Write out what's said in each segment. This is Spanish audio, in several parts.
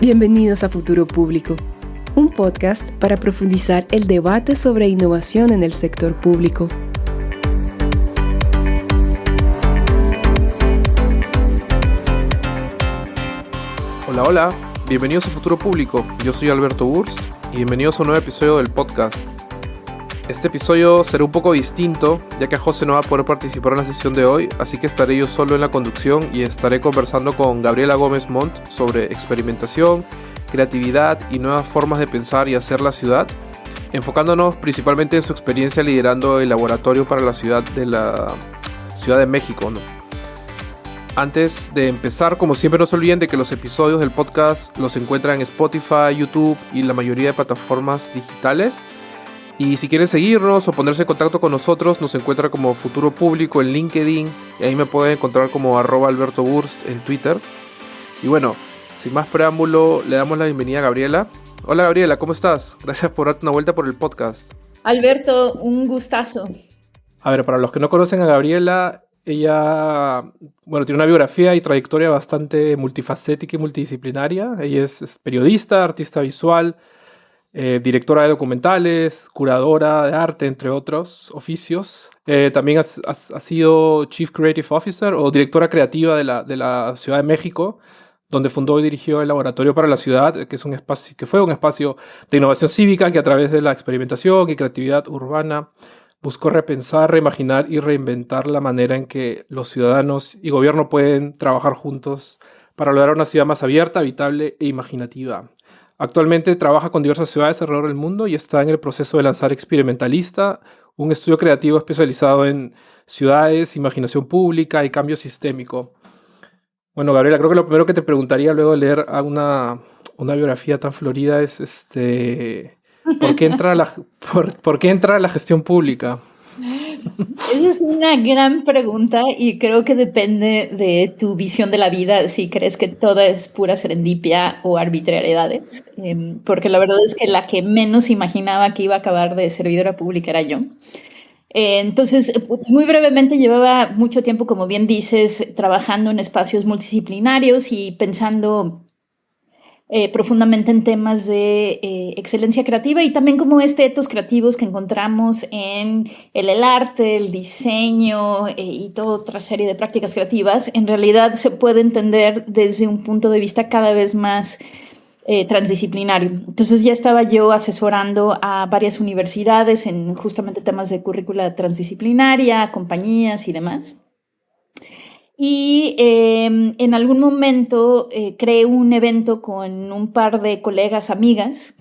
Bienvenidos a Futuro Público, un podcast para profundizar el debate sobre innovación en el sector público. Hola, bienvenidos a Futuro Público. Yo soy Alberto Wurst y bienvenidos a un nuevo episodio del podcast. Este episodio será un poco distinto, ya que José no va a poder participar en la sesión de hoy, así que estaré yo solo en la conducción y estaré conversando con Gabriela Gómez Montt sobre experimentación, creatividad y nuevas formas de pensar y hacer la ciudad, enfocándonos principalmente en su experiencia liderando el laboratorio para la Ciudad de México, ¿no? Antes de empezar, como siempre, no se olviden de que los episodios del podcast los encuentran en Spotify, YouTube y la mayoría de plataformas digitales. Y si quieren seguirnos o ponerse en contacto con nosotros, nos encuentran como Futuro Público en LinkedIn. Y ahí me pueden encontrar como @AlbertoWurst en Twitter. Y bueno, sin más preámbulo, le damos la bienvenida a Gabriela. Hola Gabriela, ¿cómo estás? Gracias por darte una vuelta por el podcast. Alberto, un gustazo. A ver, para los que no conocen a Gabriela, ella, tiene una biografía y trayectoria bastante multifacética y multidisciplinaria. Ella es periodista, artista visual, directora de documentales, curadora de arte, entre otros oficios. También ha sido Chief Creative Officer o directora creativa de la Ciudad de México, donde fundó y dirigió el Laboratorio para la Ciudad, que fue un espacio de innovación cívica que a través de la experimentación y creatividad urbana buscó repensar, reimaginar y reinventar la manera en que los ciudadanos y gobierno pueden trabajar juntos para lograr una ciudad más abierta, habitable e imaginativa. Actualmente trabaja con diversas ciudades alrededor del mundo y está en el proceso de lanzar Experimentalista, un estudio creativo especializado en ciudades, imaginación pública y cambio sistémico. Bueno, Gabriela, creo que lo primero que te preguntaría luego de leer una biografía tan florida es ¿por qué entra la gestión pública? Esa es una gran pregunta y creo que depende de tu visión de la vida, si crees que todo es pura serendipia o arbitrariedades, porque la verdad es que la que menos imaginaba que iba a acabar de servidora pública era yo. Entonces, pues muy brevemente, llevaba mucho tiempo, como bien dices, trabajando en espacios multidisciplinarios y pensando profundamente en temas de excelencia creativa y también como etos creativos que encontramos en el arte, el diseño y toda otra serie de prácticas creativas, en realidad se puede entender desde un punto de vista cada vez más transdisciplinario. Entonces ya estaba yo asesorando a varias universidades en justamente temas de currícula transdisciplinaria, compañías y demás. Y en algún momento creé un evento con un par de colegas, amigas,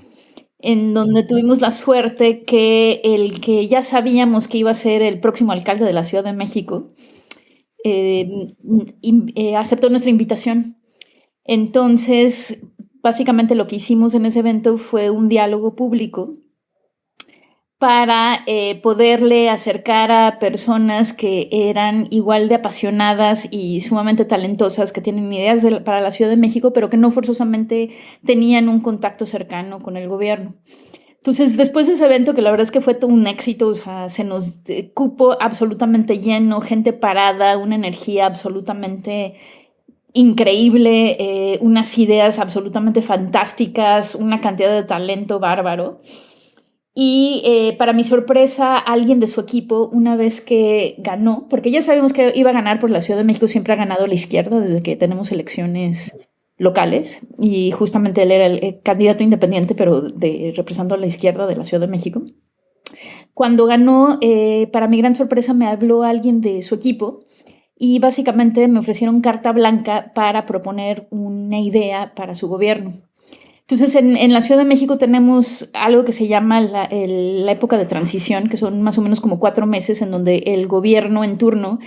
en donde tuvimos la suerte que el que ya sabíamos que iba a ser el próximo alcalde de la Ciudad de México aceptó nuestra invitación. Entonces, básicamente lo que hicimos en ese evento fue un diálogo público para poderle acercar a personas que eran igual de apasionadas y sumamente talentosas, que tienen ideas para la Ciudad de México, pero que no forzosamente tenían un contacto cercano con el gobierno. Entonces, después de ese evento, que la verdad es que fue todo un éxito, o sea, se nos cupo absolutamente lleno, gente parada, una energía absolutamente increíble, unas ideas absolutamente fantásticas, una cantidad de talento bárbaro. Y para mi sorpresa, alguien de su equipo, una vez que ganó, porque ya sabemos que iba a ganar por la Ciudad de México, siempre ha ganado la izquierda desde que tenemos elecciones locales, y justamente él era el candidato independiente, pero representando a la izquierda de la Ciudad de México. Cuando ganó, para mi gran sorpresa, me habló alguien de su equipo y básicamente me ofrecieron carta blanca para proponer una idea para su gobierno. Entonces, en la Ciudad de México tenemos algo que se llama la época de transición, que son más o menos como 4 meses en donde el gobierno en turno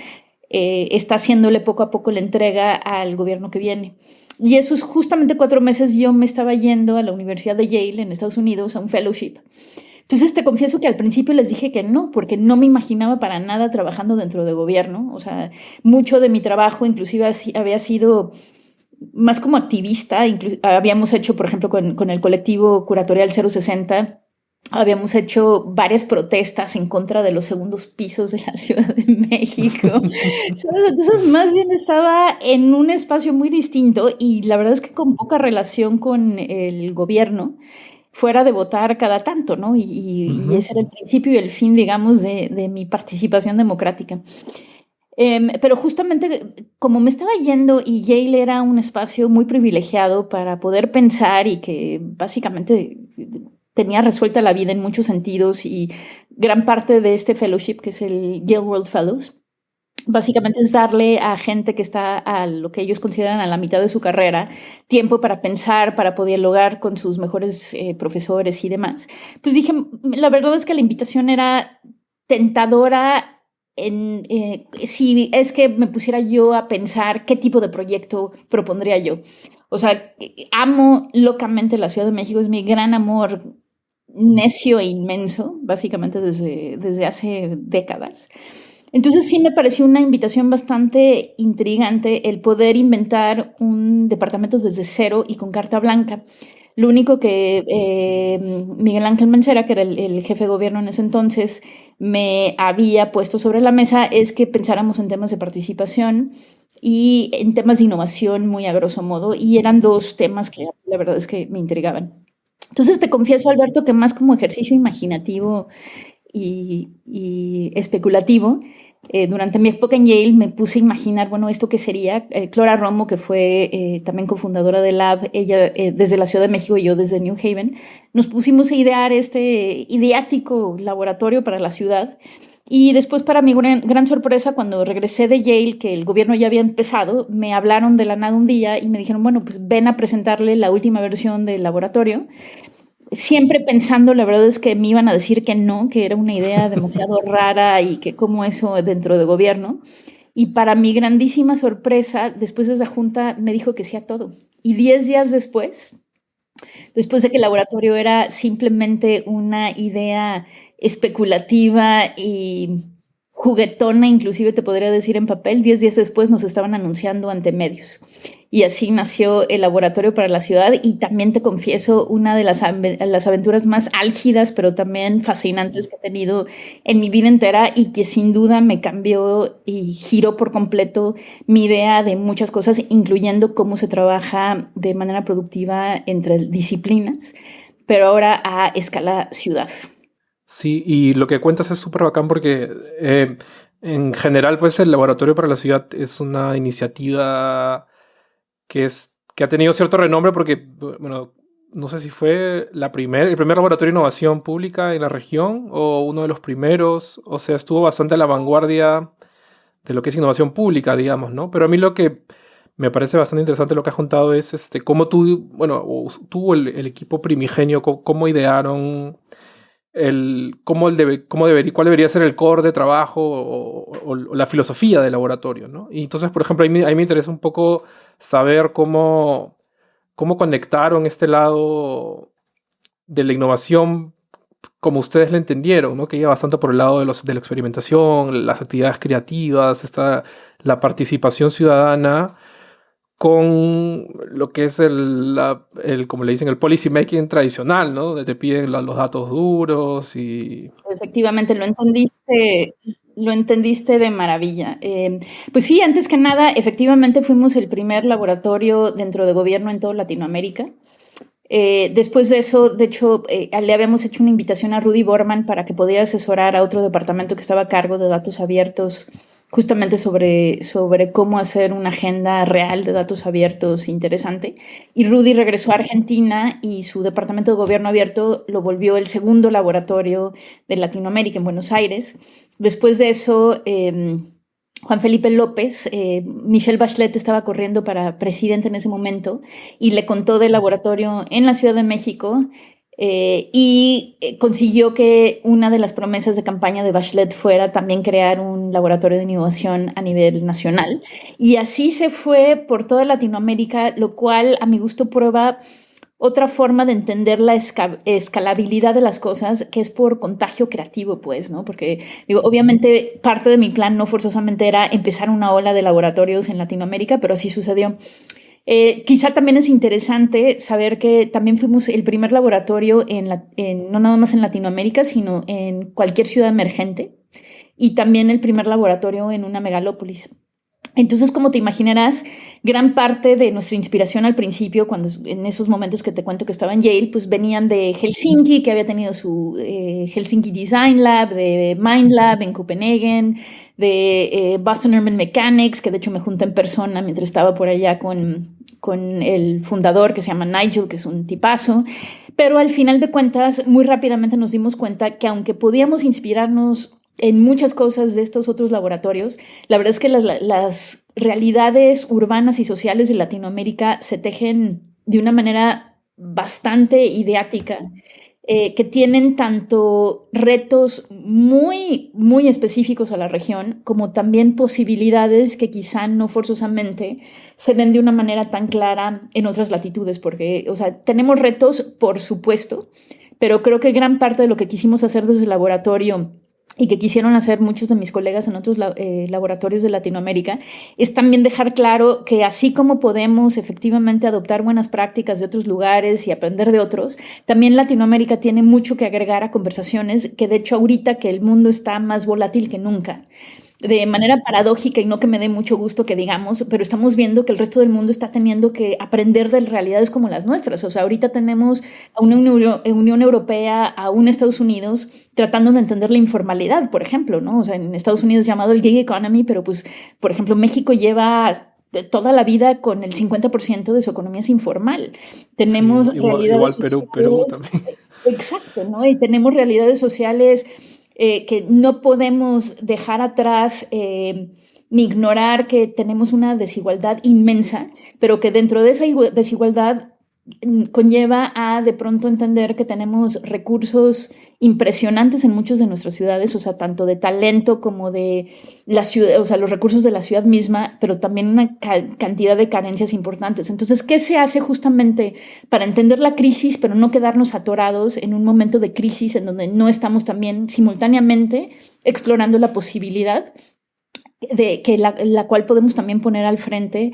está haciéndole poco a poco la entrega al gobierno que viene. Y esos justamente 4 meses yo me estaba yendo a la Universidad de Yale en Estados Unidos a un fellowship. Entonces te confieso que al principio les dije que no, porque no me imaginaba para nada trabajando dentro de gobierno. O sea, mucho de mi trabajo inclusive había sido más como activista. Habíamos hecho, por ejemplo, con el colectivo curatorial 060, habíamos hecho varias protestas en contra de los segundos pisos de la Ciudad de México. ¿Sabes? Entonces, más bien estaba en un espacio muy distinto y la verdad es que con poca relación con el gobierno, fuera de votar cada tanto, ¿no? Y ese era el principio y el fin, digamos, de mi participación democrática. Pero justamente como me estaba yendo y Yale era un espacio muy privilegiado para poder pensar y que básicamente tenía resuelta la vida en muchos sentidos, y gran parte de este fellowship, que es el Yale World Fellows, básicamente es darle a gente que está a lo que ellos consideran a la mitad de su carrera tiempo para pensar, para poder dialogar con sus mejores profesores y demás. Pues dije, la verdad es que la invitación era tentadora si es que me pusiera yo a pensar qué tipo de proyecto propondría yo. O sea, amo locamente la Ciudad de México, es mi gran amor necio e inmenso, básicamente desde hace décadas. Entonces sí me pareció una invitación bastante intrigante el poder inventar un departamento desde cero y con carta blanca. Lo único que Miguel Ángel Mancera, que era el jefe de gobierno en ese entonces, me había puesto sobre la mesa es que pensáramos en temas de participación y en temas de innovación muy a grosso modo, y eran dos temas que la verdad es que me intrigaban. Entonces te confieso, Alberto, que más como ejercicio imaginativo y especulativo, durante mi época en Yale me puse a imaginar, bueno, ¿esto qué sería? Clara Romo, que fue también cofundadora de Lab, ella desde la Ciudad de México y yo desde New Haven, nos pusimos a idear este ideático laboratorio para la ciudad. Y después, para mi gran sorpresa, cuando regresé de Yale, que el gobierno ya había empezado, me hablaron de la nada un día y me dijeron, bueno, pues ven a presentarle la última versión del laboratorio. Siempre pensando, la verdad es que me iban a decir que no, que era una idea demasiado rara y que como eso dentro de gobierno. Y para mi grandísima sorpresa, después de esa junta me dijo que sí a todo. Y 10 días después de que el laboratorio era simplemente una idea especulativa y juguetona, inclusive te podría decir en papel, 10 días después nos estaban anunciando ante medios. Y así nació el Laboratorio para la Ciudad, y también te confieso, una de las aventuras más álgidas, pero también fascinantes que he tenido en mi vida entera, y que sin duda me cambió y giró por completo mi idea de muchas cosas, incluyendo cómo se trabaja de manera productiva entre disciplinas, pero ahora a escala ciudad. Sí, y lo que cuentas es súper bacán porque en general, pues el Laboratorio para la Ciudad es una iniciativa que ha tenido cierto renombre porque, bueno, no sé si fue el primer laboratorio de innovación pública en la región o uno de los primeros. O sea, estuvo bastante a la vanguardia de lo que es innovación pública, digamos, ¿no? Pero a mí lo que me parece bastante interesante lo que has contado es cómo tuvo el equipo primigenio, cómo idearon cuál debería ser el core de trabajo o la filosofía del laboratorio, ¿no? Y entonces, por ejemplo, ahí me interesa un poco saber cómo conectaron este lado de la innovación como ustedes la entendieron, ¿no? Que iba bastante por el lado de la experimentación, las actividades creativas, la participación ciudadana, con lo que es como le dicen, el policy making tradicional, ¿no? Donde te piden los datos duros y... Efectivamente, lo entendiste de maravilla. Pues sí, antes que nada, efectivamente fuimos el primer laboratorio dentro de gobierno en toda Latinoamérica. Después de eso, de hecho, le habíamos hecho una invitación a Rudy Borman para que pudiera asesorar a otro departamento que estaba a cargo de datos abiertos, justamente sobre cómo hacer una agenda real de datos abiertos interesante. Y Rudy regresó a Argentina y su departamento de gobierno abierto lo volvió el segundo laboratorio de Latinoamérica en Buenos Aires. Después de eso, Juan Felipe López, Michelle Bachelet estaba corriendo para presidente en ese momento y le contó del laboratorio en la Ciudad de México. Y consiguió que una de las promesas de campaña de Bachelet fuera también crear un laboratorio de innovación a nivel nacional. Y así se fue por toda Latinoamérica, lo cual a mi gusto prueba otra forma de entender la escalabilidad de las cosas, que es por contagio creativo, pues, ¿no? Porque, digo, obviamente parte de mi plan no forzosamente era empezar una ola de laboratorios en Latinoamérica, pero así sucedió. Quizá también es interesante saber que también fuimos el primer laboratorio no nada más en Latinoamérica, sino en cualquier ciudad emergente, y también el primer laboratorio en una megalópolis. Entonces, como te imaginarás, gran parte de nuestra inspiración al principio, en esos momentos que te cuento que estaba en Yale, pues venían de Helsinki, que había tenido su Helsinki Design Lab, de Mind Lab en Copenhagen, de Boston Urban Mechanics, que de hecho me junté en persona mientras estaba por allá con el fundador, que se llama Nigel, que es un tipazo. Pero al final de cuentas, muy rápidamente nos dimos cuenta que aunque podíamos inspirarnos en muchas cosas de estos otros laboratorios, la verdad es que las realidades urbanas y sociales de Latinoamérica se tejen de una manera bastante ideática, que tienen tanto retos muy, muy específicos a la región, como también posibilidades que quizá no forzosamente se ven de una manera tan clara en otras latitudes, porque, o sea, tenemos retos, por supuesto, pero creo que gran parte de lo que quisimos hacer desde el laboratorio y que quisieron hacer muchos de mis colegas en otros laboratorios de Latinoamérica, es también dejar claro que así como podemos efectivamente adoptar buenas prácticas de otros lugares y aprender de otros, también Latinoamérica tiene mucho que agregar a conversaciones que de hecho ahorita que el mundo está más volátil que nunca, de manera paradójica y no que me dé mucho gusto que digamos, pero estamos viendo que el resto del mundo está teniendo que aprender de realidades como las nuestras. O sea, ahorita tenemos a una Unión Europea, a un Estados Unidos tratando de entender la informalidad, por ejemplo, ¿no? O sea, en Estados Unidos llamado el gig economy, pero pues, por ejemplo, México lleva de toda la vida con el 50% de su economía es informal. Tenemos realidades sociales, Perú también. Exacto, ¿no? Y tenemos realidades sociales que no podemos dejar atrás ni ignorar que tenemos una desigualdad inmensa, pero que dentro de esa desigualdad conlleva a de pronto entender que tenemos recursos impresionantes en muchas de nuestras ciudades, o sea, tanto de talento como de la ciudad, o sea, los recursos de la ciudad misma, pero también una cantidad de carencias importantes. Entonces, ¿qué se hace justamente para entender la crisis, pero no quedarnos atorados en un momento de crisis en donde no estamos también simultáneamente explorando la posibilidad de que la cual podemos también poner al frente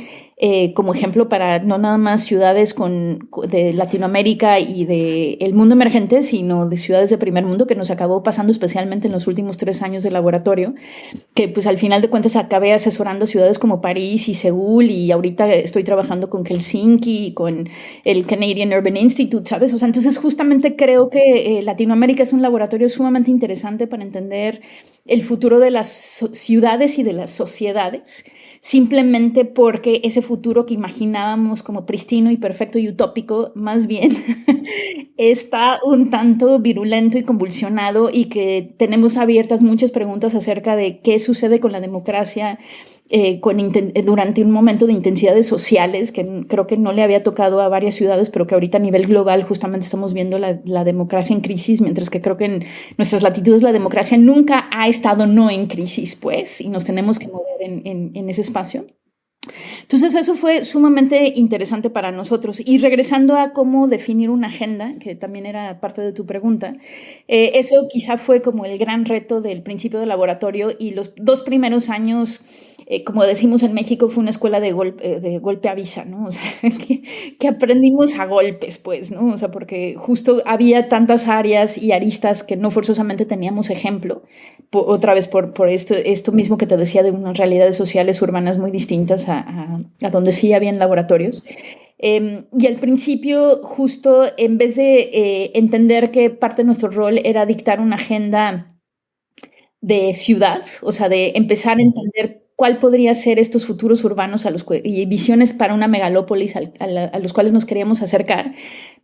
como ejemplo para no nada más ciudades de Latinoamérica y del mundo emergente, sino de ciudades de primer mundo, que nos acabó pasando especialmente en los últimos 3 años de laboratorio, que pues al final de cuentas acabé asesorando ciudades como París y Seúl, y ahorita estoy trabajando con Helsinki y con el Canadian Urban Institute, ¿sabes? O sea, entonces justamente creo que Latinoamérica es un laboratorio sumamente interesante para entender el futuro de las ciudades y de las sociedades, simplemente porque ese futuro que imaginábamos como pristino y perfecto y utópico, más bien está un tanto virulento y convulsionado, y que tenemos abiertas muchas preguntas acerca de qué sucede con la democracia durante un momento de intensidades sociales que creo que no le había tocado a varias ciudades, pero que ahorita a nivel global justamente estamos viendo la democracia en crisis, mientras que creo que en nuestras latitudes la democracia nunca ha estado no en crisis, pues, y nos tenemos que mover en ese espacio. Entonces eso fue sumamente interesante para nosotros. Y regresando a cómo definir una agenda, que también era parte de tu pregunta, eso quizá fue como el gran reto del principio del laboratorio, y los 2 primeros años, como decimos en México, fue una escuela de golpe a visa, ¿no? O sea, que aprendimos a golpes, pues, ¿no? O sea, porque justo había tantas áreas y aristas que no forzosamente teníamos ejemplo, otra vez por esto mismo que te decía, de unas realidades sociales urbanas muy distintas a donde sí habían laboratorios. Y al principio, justo en vez de entender que parte de nuestro rol era dictar una agenda de ciudad, o sea, de empezar a entender cuál podría ser estos futuros urbanos y visiones para una megalópolis a los cuales nos queríamos acercar,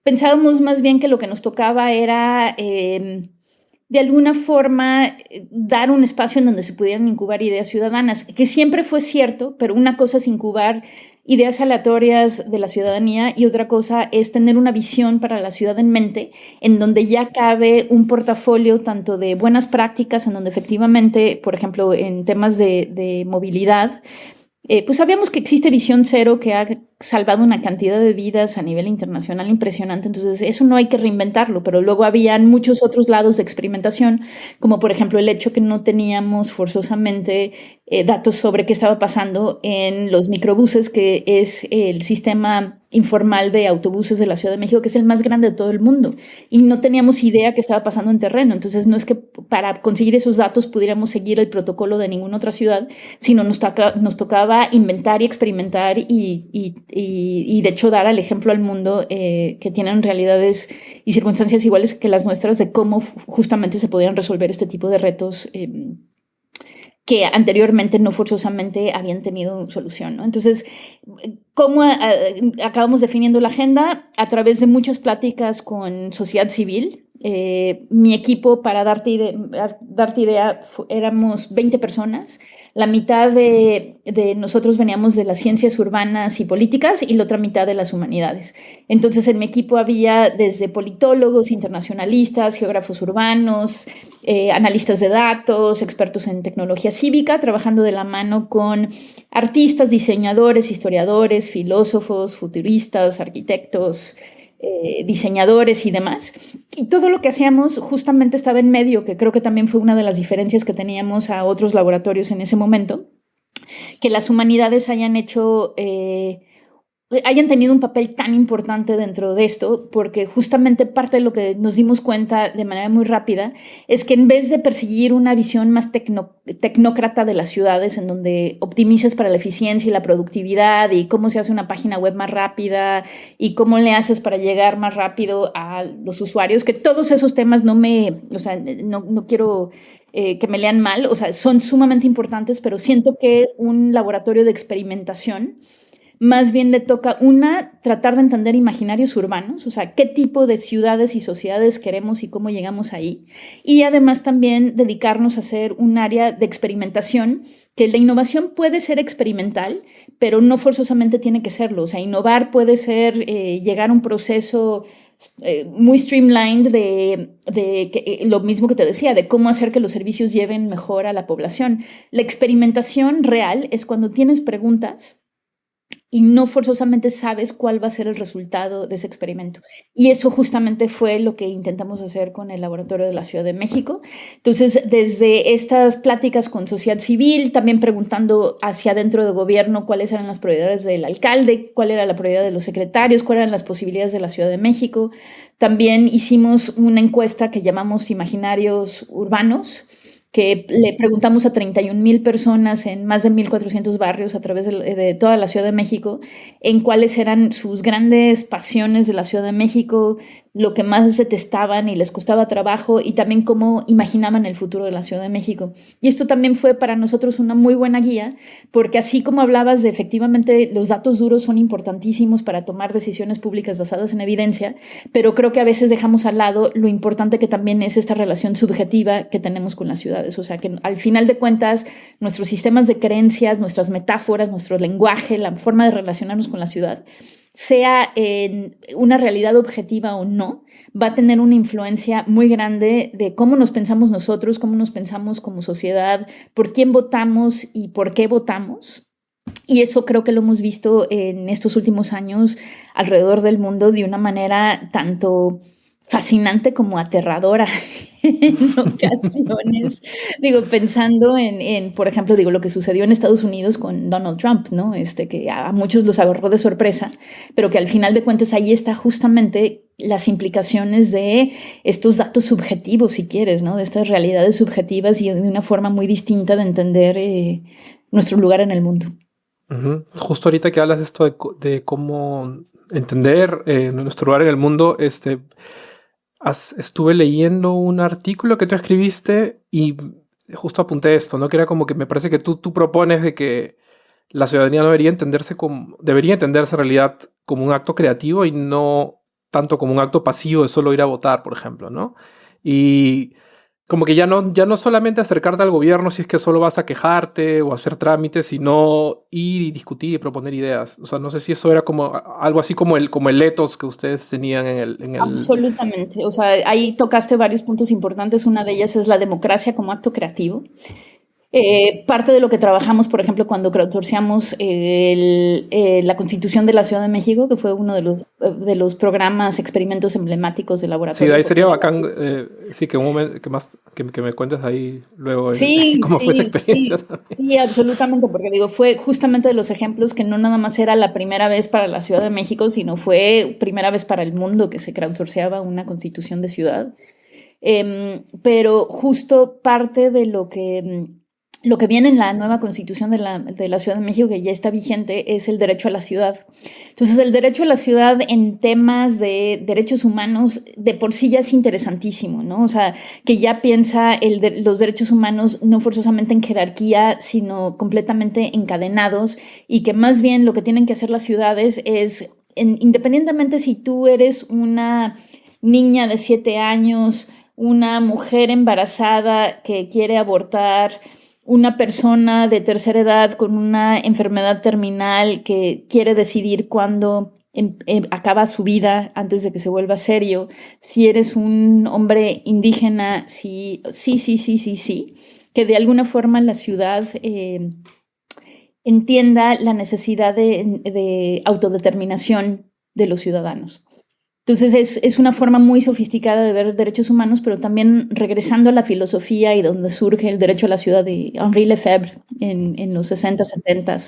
pensábamos más bien que lo que nos tocaba era de alguna forma dar un espacio en donde se pudieran incubar ideas ciudadanas, que siempre fue cierto, pero una cosa es incubar ideas aleatorias de la ciudadanía y otra cosa es tener una visión para la ciudad en mente, en donde ya cabe un portafolio tanto de buenas prácticas, en donde efectivamente, por ejemplo, en temas de movilidad, pues sabíamos que existe Visión Cero, que ha salvado una cantidad de vidas a nivel internacional impresionante, entonces eso no hay que reinventarlo, pero luego habían muchos otros lados de experimentación, como por ejemplo el hecho que no teníamos forzosamente datos sobre qué estaba pasando en los microbuses, que es el sistema informal de autobuses de la Ciudad de México, que es el más grande de todo el mundo, y no teníamos idea qué estaba pasando en terreno, entonces no es que para conseguir esos datos pudiéramos seguir el protocolo de ninguna otra ciudad, sino nos tocaba inventar y experimentar y de hecho dar al ejemplo al mundo que tienen realidades y circunstancias iguales que las nuestras de cómo justamente se podían resolver este tipo de retos que anteriormente no forzosamente habían tenido solución, ¿no? Entonces, ¿cómo acabamos definiendo la agenda? A través de muchas pláticas con sociedad civil. Mi equipo, para darte idea, éramos 20 personas. La mitad de nosotros veníamos de las ciencias urbanas y políticas y la otra mitad de las humanidades. Entonces, en mi equipo había desde politólogos, internacionalistas, geógrafos urbanos, analistas de datos, expertos en tecnología cívica, trabajando de la mano con artistas, diseñadores, historiadores, filósofos, futuristas, arquitectos, diseñadores y demás. Y todo lo que hacíamos justamente estaba en medio, que creo que también fue una de las diferencias que teníamos a otros laboratorios en ese momento, que las humanidades hayan tenido un papel tan importante dentro de esto, porque justamente parte de lo que nos dimos cuenta de manera muy rápida es que en vez de perseguir una visión más tecnócrata de las ciudades, en donde optimizas para la eficiencia y la productividad y cómo se hace una página web más rápida y cómo le haces para llegar más rápido a los usuarios, que todos esos temas no quiero que me lean mal, o sea, son sumamente importantes, pero siento que un laboratorio de experimentación más bien le toca, tratar de entender imaginarios urbanos, o sea, qué tipo de ciudades y sociedades queremos y cómo llegamos ahí. Y además también dedicarnos a hacer un área de experimentación, que la innovación puede ser experimental, pero no forzosamente tiene que serlo. O sea, innovar puede ser llegar a un proceso muy streamlined lo mismo que te decía, de cómo hacer que los servicios lleven mejor a la población. La experimentación real es cuando tienes preguntas y no forzosamente sabes cuál va a ser el resultado de ese experimento. Y eso justamente fue lo que intentamos hacer con el laboratorio de la Ciudad de México. Entonces, desde estas pláticas con sociedad civil, también preguntando hacia dentro del gobierno cuáles eran las prioridades del alcalde, cuál era la prioridad de los secretarios, cuáles eran las posibilidades de la Ciudad de México. También hicimos una encuesta que llamamos Imaginarios Urbanos, que le preguntamos a 31,000 personas en más de 1,400 barrios a través de toda la Ciudad de México en cuáles eran sus grandes pasiones de la Ciudad de México, lo que más detestaban y les costaba trabajo, y también cómo imaginaban el futuro de la Ciudad de México. Y esto también fue para nosotros una muy buena guía, porque así como hablabas de efectivamente los datos duros son importantísimos para tomar decisiones públicas basadas en evidencia, pero creo que a veces dejamos al lado lo importante que también es esta relación subjetiva que tenemos con las ciudades. O sea, que al final de cuentas nuestros sistemas de creencias, nuestras metáforas, nuestro lenguaje, la forma de relacionarnos con la ciudad, sea en una realidad objetiva o no, va a tener una influencia muy grande de cómo nos pensamos nosotros, cómo nos pensamos como sociedad, por quién votamos y por qué votamos. Y eso creo que lo hemos visto en estos últimos años alrededor del mundo de una manera tanto fascinante como aterradora en ocasiones. Pensando por ejemplo, lo que sucedió en Estados Unidos con Donald Trump, ¿no? Que a muchos los agarró de sorpresa, pero que al final de cuentas ahí está justamente las implicaciones de estos datos subjetivos, si quieres, ¿no? De estas realidades subjetivas y de una forma muy distinta de entender nuestro lugar en el mundo. Uh-huh. Justo ahorita que hablas de esto de cómo entender nuestro lugar en el mundo, estuve leyendo un artículo que tú escribiste y justo apunté esto, ¿no? Que era como que me parece que tú propones de que la ciudadanía debería entenderse en realidad como un acto creativo y no tanto como un acto pasivo de solo ir a votar, por ejemplo, ¿no? Y como que ya no solamente acercarte al gobierno si es que solo vas a quejarte o hacer trámites, sino ir y discutir y proponer ideas. O sea, no sé si eso era como algo así como el ethos que ustedes tenían en el... Absolutamente. O sea, ahí tocaste varios puntos importantes. Una de ellas es la democracia como acto creativo. Parte de lo que trabajamos, por ejemplo, cuando crowdsourceamos la Constitución de la Ciudad de México, que fue uno de los programas, experimentos emblemáticos del Sí, de laboratorio. ahí sería bacán, sí, que un momento, que me cuentes ahí luego Sí, cómo fue esa sí, experiencia sí, también. sí, absolutamente, porque digo, fue justamente de los ejemplos que no nada más era la primera vez para la Ciudad de México, sino fue primera vez para el mundo que se crowdsourceaba una constitución de ciudad. Pero justo parte de lo que viene en la nueva constitución de la Ciudad de México, que ya está vigente, es el derecho a la ciudad. Entonces, el derecho a la ciudad en temas de derechos humanos de por sí ya es interesantísimo, ¿no? O sea, que ya piensa los derechos humanos no forzosamente en jerarquía, sino completamente encadenados, y que más bien lo que tienen que hacer las ciudades es, independientemente si tú eres una niña de 7 años, una mujer embarazada que quiere abortar, una persona de tercera edad con una enfermedad terminal que quiere decidir cuándo acaba su vida antes de que se vuelva serio, si eres un hombre indígena, sí, que de alguna forma la ciudad entienda la necesidad de autodeterminación de los ciudadanos. Entonces es una forma muy sofisticada de ver derechos humanos, pero también regresando a la filosofía y donde surge el derecho a la ciudad de Henri Lefebvre en los 60, 70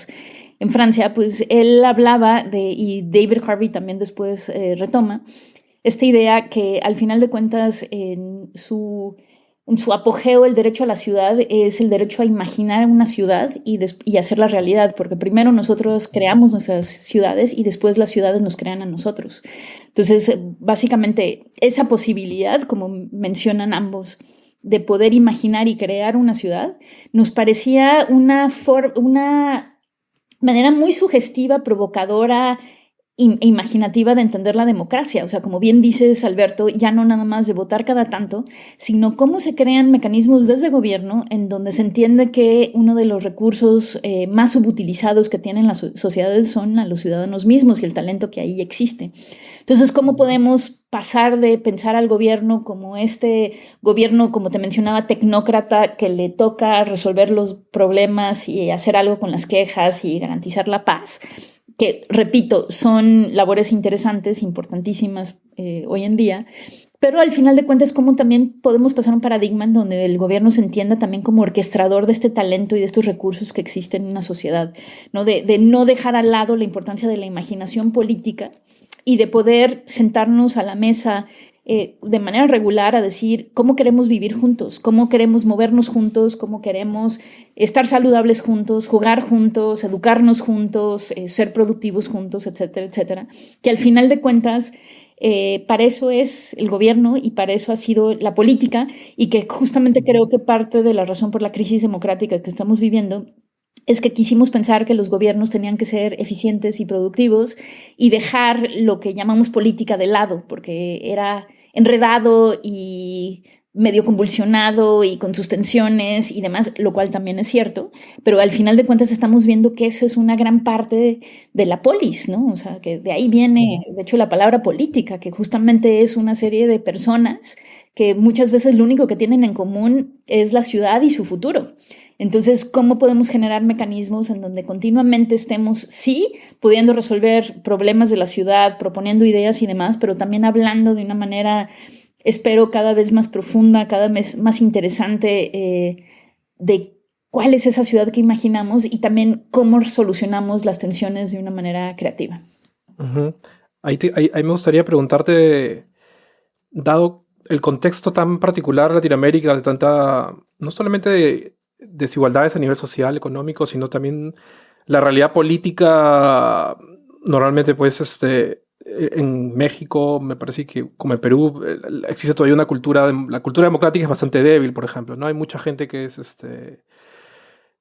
en Francia, pues él hablaba y David Harvey también después retoma, esta idea que al final de cuentas en su apogeo el derecho a la ciudad es el derecho a imaginar una ciudad y hacerla realidad, porque primero nosotros creamos nuestras ciudades y después las ciudades nos crean a nosotros. Entonces, básicamente, esa posibilidad, como mencionan ambos, de poder imaginar y crear una ciudad, nos parecía una manera muy sugestiva, provocadora, imaginativa de entender la democracia. O sea, como bien dices, Alberto, ya no nada más de votar cada tanto, sino cómo se crean mecanismos desde gobierno en donde se entiende que uno de los recursos más subutilizados que tienen las sociedades son a los ciudadanos mismos y el talento que ahí existe. Entonces, ¿cómo podemos pasar de pensar al gobierno como este gobierno, como te mencionaba, tecnócrata, que le toca resolver los problemas y hacer algo con las quejas y garantizar la paz? Que, repito, son labores interesantes, importantísimas hoy en día, pero al final de cuentas, cómo también podemos pasar un paradigma en donde el gobierno se entienda también como orquestador de este talento y de estos recursos que existen en una sociedad, ¿no? De no dejar al lado la importancia de la imaginación política y de poder sentarnos a la mesa de manera regular a decir cómo queremos vivir juntos, cómo queremos movernos juntos, cómo queremos estar saludables juntos, jugar juntos, educarnos juntos, ser productivos juntos, etcétera, etcétera. Que al final de cuentas, para eso es el gobierno y para eso ha sido la política, y que justamente creo que parte de la razón por la crisis democrática que estamos viviendo es que quisimos pensar que los gobiernos tenían que ser eficientes y productivos y dejar lo que llamamos política de lado, porque era enredado y medio convulsionado y con sus tensiones y demás, lo cual también es cierto, pero al final de cuentas estamos viendo que eso es una gran parte de la polis, ¿no? O sea, que de ahí viene, de hecho, la palabra política, que justamente es una serie de personas que muchas veces lo único que tienen en común es la ciudad y su futuro. Entonces, ¿cómo podemos generar mecanismos en donde continuamente estemos, sí, pudiendo resolver problemas de la ciudad, proponiendo ideas y demás, pero también hablando de una manera, espero, cada vez más profunda, cada vez más interesante de cuál es esa ciudad que imaginamos y también cómo solucionamos las tensiones de una manera creativa? Ujú. Ahí me gustaría preguntarte, dado el contexto tan particular de Latinoamérica, de tanta, no solamente de desigualdades a nivel social, económico, sino también la realidad política, normalmente pues en México, me parece que como en Perú, existe todavía una cultura, la cultura democrática es bastante débil, por ejemplo, ¿no? Hay mucha gente que es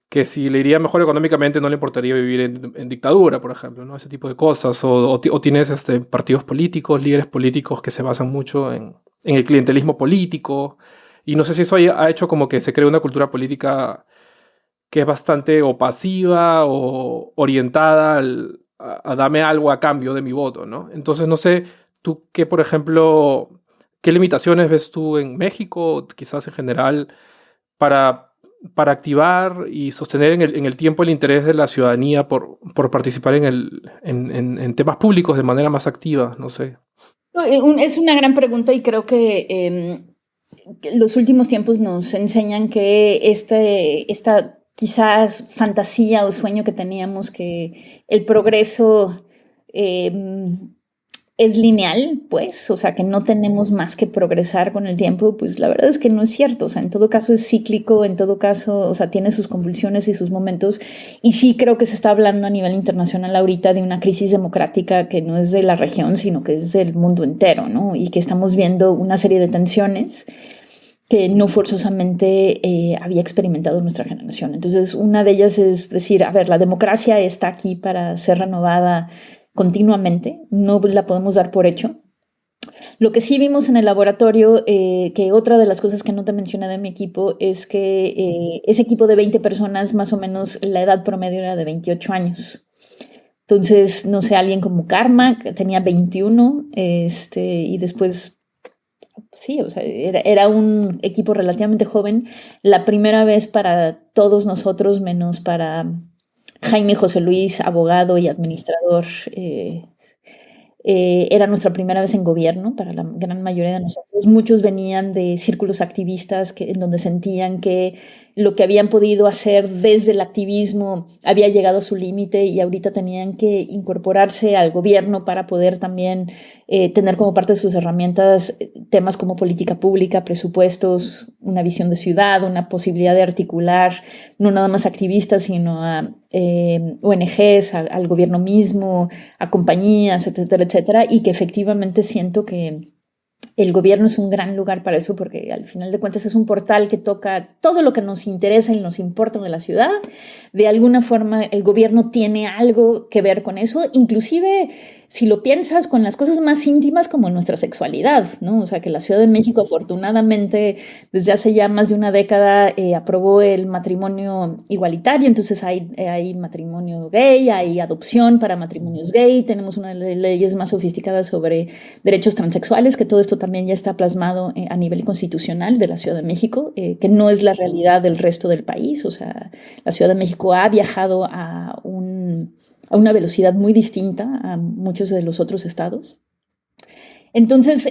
que si le iría mejor económicamente no le importaría vivir en dictadura, por ejemplo, ¿no? Ese tipo de cosas. O tienes partidos políticos, líderes políticos que se basan mucho en el clientelismo político. Y no sé si eso ha hecho como que se cree una cultura política que es bastante o pasiva o orientada a dame algo a cambio de mi voto, ¿no? Entonces, no sé, tú qué, por ejemplo, qué limitaciones ves tú en México, quizás en general, para para activar y sostener en el tiempo el interés de la ciudadanía por participar en temas públicos de manera más activa? No sé. Es una gran pregunta y creo que los últimos tiempos nos enseñan que esta quizás fantasía o sueño que teníamos que el progreso es lineal, pues, o sea, que no tenemos más que progresar con el tiempo, pues la verdad es que no es cierto, o sea, en todo caso es cíclico, en todo caso, o sea, tiene sus convulsiones y sus momentos, y sí creo que se está hablando a nivel internacional ahorita de una crisis democrática que no es de la región, sino que es del mundo entero, ¿no? Y que estamos viendo una serie de tensiones que no forzosamente había experimentado nuestra generación. Entonces, una de ellas es decir, a ver, la democracia está aquí para ser renovada continuamente, no la podemos dar por hecho. Lo que sí vimos en el laboratorio, que otra de las cosas que no te mencioné de mi equipo, es que ese equipo de 20 personas, más o menos la edad promedio era de 28 años. Entonces, no sé, alguien como Karma, que tenía 21, y después, sí, o sea, era un equipo relativamente joven. La primera vez para todos nosotros, menos para Jaime José Luis, abogado y administrador, era nuestra primera vez en gobierno para la gran mayoría de nosotros. Muchos venían de círculos activistas en donde sentían que lo que habían podido hacer desde el activismo había llegado a su límite y ahorita tenían que incorporarse al gobierno para poder también tener como parte de sus herramientas temas como política pública, presupuestos, una visión de ciudad, una posibilidad de articular no nada más activistas, sino a ONGs, al gobierno mismo, a compañías, etcétera, etcétera, y que efectivamente siento que el gobierno es un gran lugar para eso porque al final de cuentas es un portal que toca todo lo que nos interesa y nos importa de la ciudad. De alguna forma el gobierno tiene algo que ver con eso, inclusive si lo piensas con las cosas más íntimas como nuestra sexualidad, ¿no? O sea que la Ciudad de México afortunadamente desde hace ya más de una década aprobó el matrimonio igualitario, entonces hay matrimonio gay, hay adopción para matrimonios gay, tenemos una de las leyes más sofisticadas sobre derechos transexuales, que todo esto también ya está plasmado a nivel constitucional de la Ciudad de México, que no es la realidad del resto del país. O sea, la Ciudad de México ha viajado a una velocidad muy distinta a muchos de los otros estados. Entonces,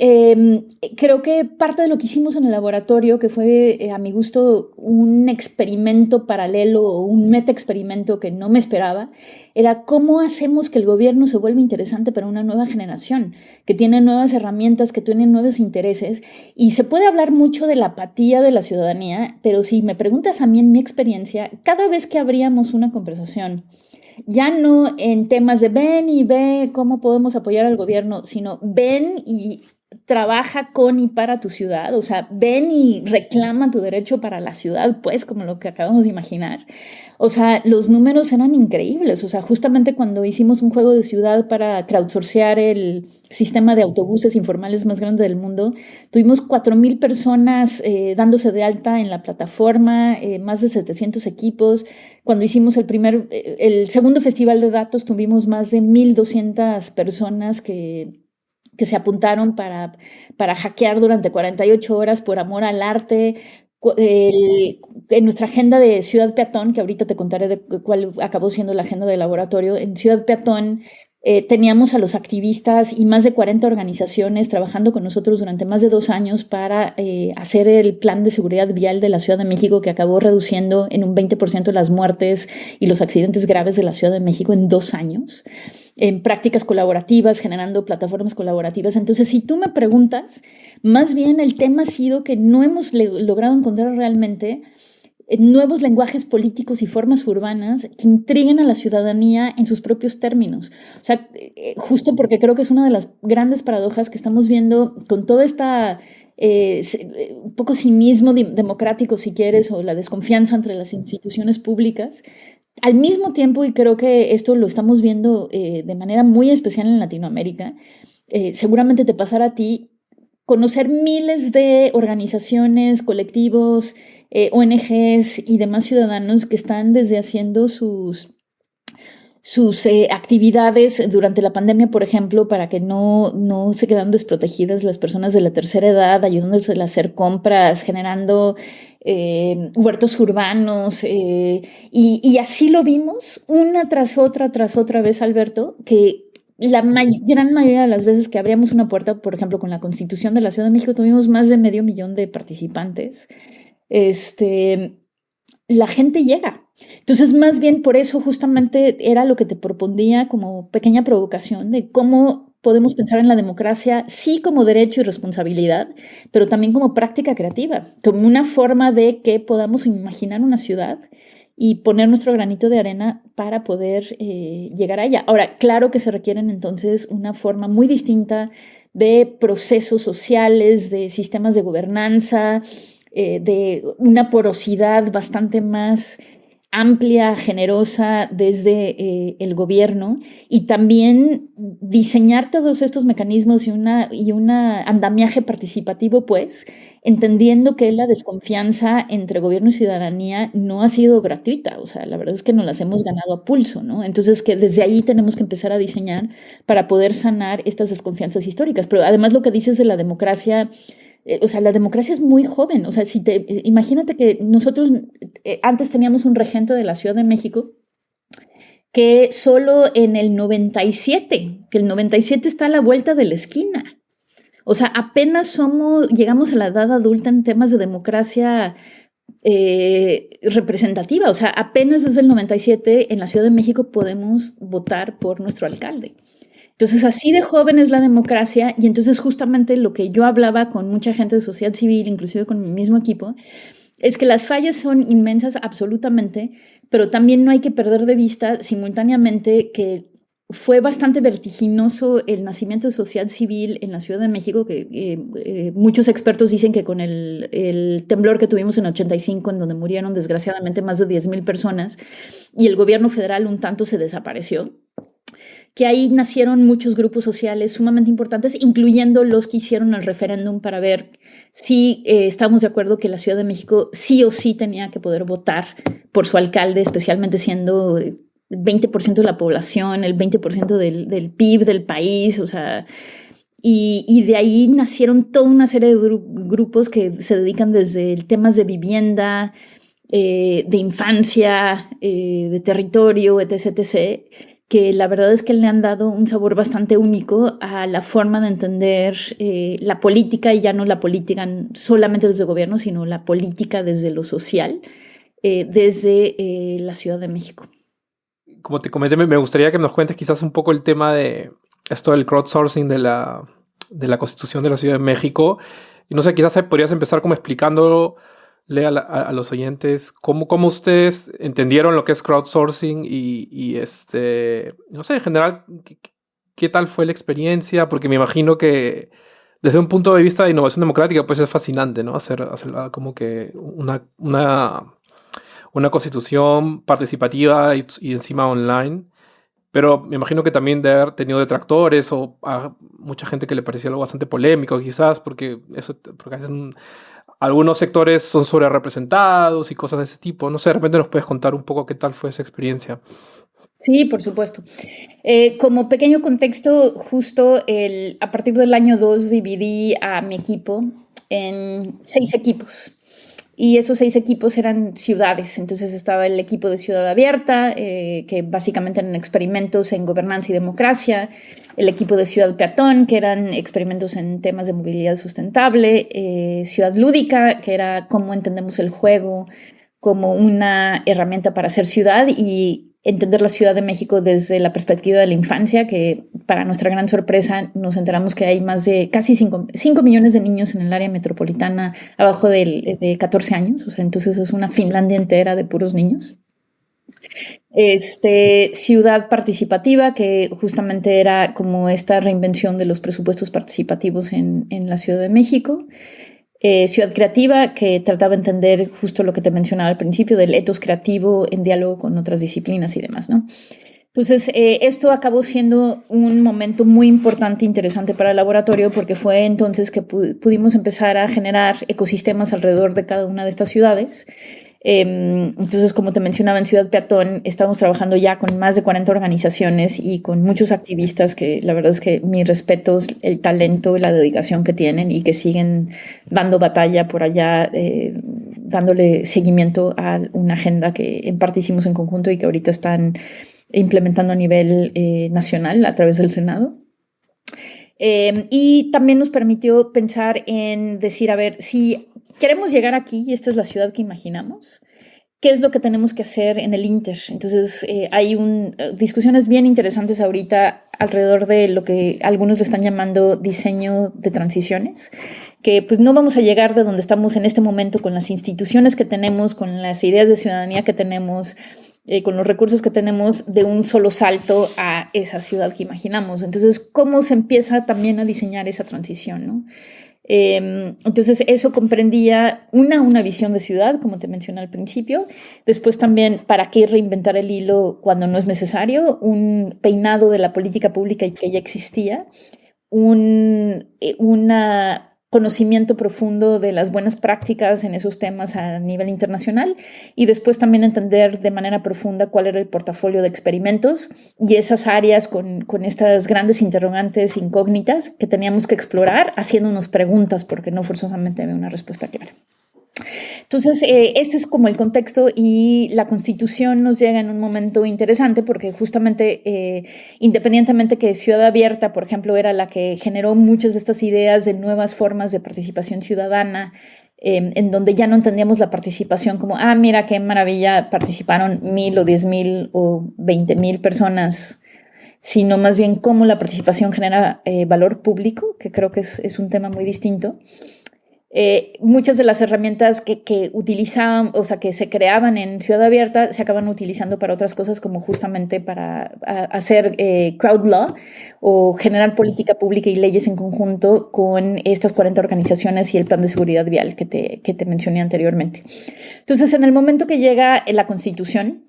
creo que parte de lo que hicimos en el laboratorio, que fue a mi gusto un experimento paralelo o un meta-experimento que no me esperaba, era cómo hacemos que el gobierno se vuelva interesante para una nueva generación, que tiene nuevas herramientas, que tiene nuevos intereses. Y se puede hablar mucho de la apatía de la ciudadanía, pero si me preguntas a mí en mi experiencia, cada vez que abríamos una conversación, ya no en temas de ven y ve cómo podemos apoyar al gobierno, sino ven y trabaja con y para tu ciudad, o sea, ven y reclama tu derecho para la ciudad, pues, como lo que acabamos de imaginar. O sea, los números eran increíbles, o sea, justamente cuando hicimos un juego de ciudad para crowdsourcear el sistema de autobuses informales más grande del mundo, tuvimos 4,000 personas dándose de alta en la plataforma, más de 700 equipos. Cuando hicimos el segundo festival de datos, tuvimos más de 1,200 personas que se apuntaron para hackear durante 48 horas por amor al arte. En nuestra agenda de Ciudad Peatón, que ahorita te contaré de cuál acabó siendo la agenda del laboratorio, en Ciudad Peatón teníamos a los activistas y más de 40 organizaciones trabajando con nosotros durante más de 2 años para hacer el plan de seguridad vial de la Ciudad de México, que acabó reduciendo en un 20% las muertes y los accidentes graves de la Ciudad de México en 2 años, en prácticas colaborativas, generando plataformas colaborativas. Entonces, si tú me preguntas, más bien el tema ha sido que no hemos logrado encontrar realmente nuevos lenguajes políticos y formas urbanas que intriguen a la ciudadanía en sus propios términos. O sea, justo porque creo que es una de las grandes paradojas que estamos viendo con toda esta un poco cinismo democrático, si quieres, o la desconfianza entre las instituciones públicas. Al mismo tiempo, y creo que esto lo estamos viendo de manera muy especial en Latinoamérica, seguramente te pasará a ti, conocer miles de organizaciones, colectivos, ONGs y demás ciudadanos que están desde haciendo sus sus actividades durante la pandemia, por ejemplo, para que no se quedan desprotegidas las personas de la tercera edad, ayudándoles a hacer compras, generando huertos urbanos, y así lo vimos una tras otra vez, Alberto, que la gran mayoría de las veces que abríamos una puerta, por ejemplo, con la Constitución de la Ciudad de México, tuvimos más de 500,000 de participantes. La gente llega. Entonces, más bien por eso justamente era lo que te proponía como pequeña provocación de cómo podemos pensar en la democracia, sí como derecho y responsabilidad, pero también como práctica creativa, como una forma de que podamos imaginar una ciudad y poner nuestro granito de arena para poder llegar a ella. Ahora, claro que se requieren entonces una forma muy distinta de procesos sociales, de sistemas de gobernanza, de una porosidad bastante más amplia, generosa desde el gobierno, y también diseñar todos estos mecanismos y un andamiaje participativo, pues, entendiendo que la desconfianza entre gobierno y ciudadanía no ha sido gratuita. O sea, la verdad es que nos las hemos ganado a pulso, ¿no? Entonces, que desde ahí tenemos que empezar a diseñar para poder sanar estas desconfianzas históricas. Pero además lo que dices de la democracia, o sea, la democracia es muy joven. O sea, imagínate que nosotros antes teníamos un regente de la Ciudad de México que solo en el 97, que el 97 está a la vuelta de la esquina. O sea, apenas llegamos a la edad adulta en temas de democracia representativa. O sea, apenas desde el 97 en la Ciudad de México podemos votar por nuestro alcalde. Entonces, así de joven es la democracia, y entonces justamente lo que yo hablaba con mucha gente de sociedad civil, inclusive con mi mismo equipo, es que las fallas son inmensas absolutamente, pero también no hay que perder de vista simultáneamente que fue bastante vertiginoso el nacimiento de sociedad civil en la Ciudad de México, que muchos expertos dicen que con el temblor que tuvimos en 85, en donde murieron desgraciadamente más de 10,000 personas, y el gobierno federal un tanto se desapareció, que ahí nacieron muchos grupos sociales sumamente importantes, incluyendo los que hicieron el referéndum para ver si estábamos de acuerdo que la Ciudad de México sí o sí tenía que poder votar por su alcalde, especialmente siendo el 20% de la población, el 20% del PIB del país. O sea, y de ahí nacieron toda una serie de grupos que se dedican desde temas de vivienda, de infancia, de territorio, etc., que la verdad es que le han dado un sabor bastante único a la forma de entender la política, y ya no la política solamente desde el gobierno, sino la política desde lo social, desde la Ciudad de México. Como te comenté, me gustaría que nos cuentes quizás un poco el tema de esto del crowdsourcing de la Constitución de la Ciudad de México. Y no sé, quizás podrías empezar como explicándolo a los oyentes cómo ustedes entendieron lo que es crowdsourcing y no sé, en general, ¿qué tal fue la experiencia? Porque me imagino que desde un punto de vista de innovación democrática, pues es fascinante, ¿no? Hacer como que una constitución participativa y encima online. Pero me imagino que también de haber tenido detractores o a mucha gente que le pareció algo bastante polémico, quizás, porque a veces algunos sectores son sobrerepresentados y cosas de ese tipo. No sé, de repente nos puedes contar un poco qué tal fue esa experiencia. Sí, por supuesto. Como pequeño contexto, justo a partir del año 2 dividí a mi equipo en 6 equipos. Y esos 6 equipos eran ciudades. Entonces estaba el equipo de Ciudad Abierta, que básicamente eran experimentos en gobernanza y democracia. El equipo de Ciudad Peatón, que eran experimentos en temas de movilidad sustentable. Ciudad Lúdica, que era cómo entendemos el juego como una herramienta para hacer ciudad y entender la Ciudad de México desde la perspectiva de la infancia, que para nuestra gran sorpresa nos enteramos que hay más de casi 5 millones de niños en el área metropolitana abajo de 14 años. O sea, entonces es una Finlandia entera de puros niños. Ciudad participativa, que justamente era como esta reinvención de los presupuestos participativos en la Ciudad de México. Ciudad creativa, que trataba de entender justo lo que te mencionaba al principio del etos creativo en diálogo con otras disciplinas y demás, ¿no? Entonces, esto acabó siendo un momento muy importante e interesante para el laboratorio, porque fue entonces que pudimos empezar a generar ecosistemas alrededor de cada una de estas ciudades, Entonces, como te mencionaba, en Ciudad Peatón estamos trabajando ya con más de 40 organizaciones y con muchos activistas que la verdad es que mis respetos, el talento y la dedicación que tienen y que siguen dando batalla por allá, dándole seguimiento a una agenda que en parte hicimos en conjunto y que ahorita están implementando a nivel nacional a través del Senado. Y también nos permitió pensar en decir, a ver, si queremos llegar aquí y esta es la ciudad que imaginamos, ¿qué es lo que tenemos que hacer en el Inter? Entonces, hay discusiones bien interesantes ahorita alrededor de lo que algunos le están llamando diseño de transiciones, que pues no vamos a llegar de donde estamos en este momento con las instituciones que tenemos, con las ideas de ciudadanía que tenemos, con los recursos que tenemos de un solo salto a esa ciudad que imaginamos. Entonces, ¿cómo se empieza también a diseñar esa transición, ¿no? Entonces, eso comprendía una visión de ciudad, como te mencioné al principio. Después también, ¿para qué reinventar el hilo cuando no es necesario? Un peinado de la política pública que ya existía. Un conocimiento profundo de las buenas prácticas en esos temas a nivel internacional y después también entender de manera profunda cuál era el portafolio de experimentos y esas áreas con estas grandes interrogantes incógnitas que teníamos que explorar haciéndonos preguntas porque no forzosamente había una respuesta clara. Entonces, este es como el contexto y la Constitución nos llega en un momento interesante porque justamente, independientemente que Ciudad Abierta, por ejemplo, era la que generó muchas de estas ideas de nuevas formas de participación ciudadana, en donde ya no entendíamos la participación como, mira qué maravilla, participaron 1,000 o 10,000 o 20,000 personas, sino más bien cómo la participación genera valor público, que creo que es un tema muy distinto. Muchas de las herramientas que utilizaban, o sea, que se creaban en Ciudad Abierta, se acaban utilizando para otras cosas, como justamente para hacer crowd law o generar política pública y leyes en conjunto con estas 40 organizaciones y el plan de seguridad vial que te mencioné anteriormente. Entonces, en el momento que llega la Constitución,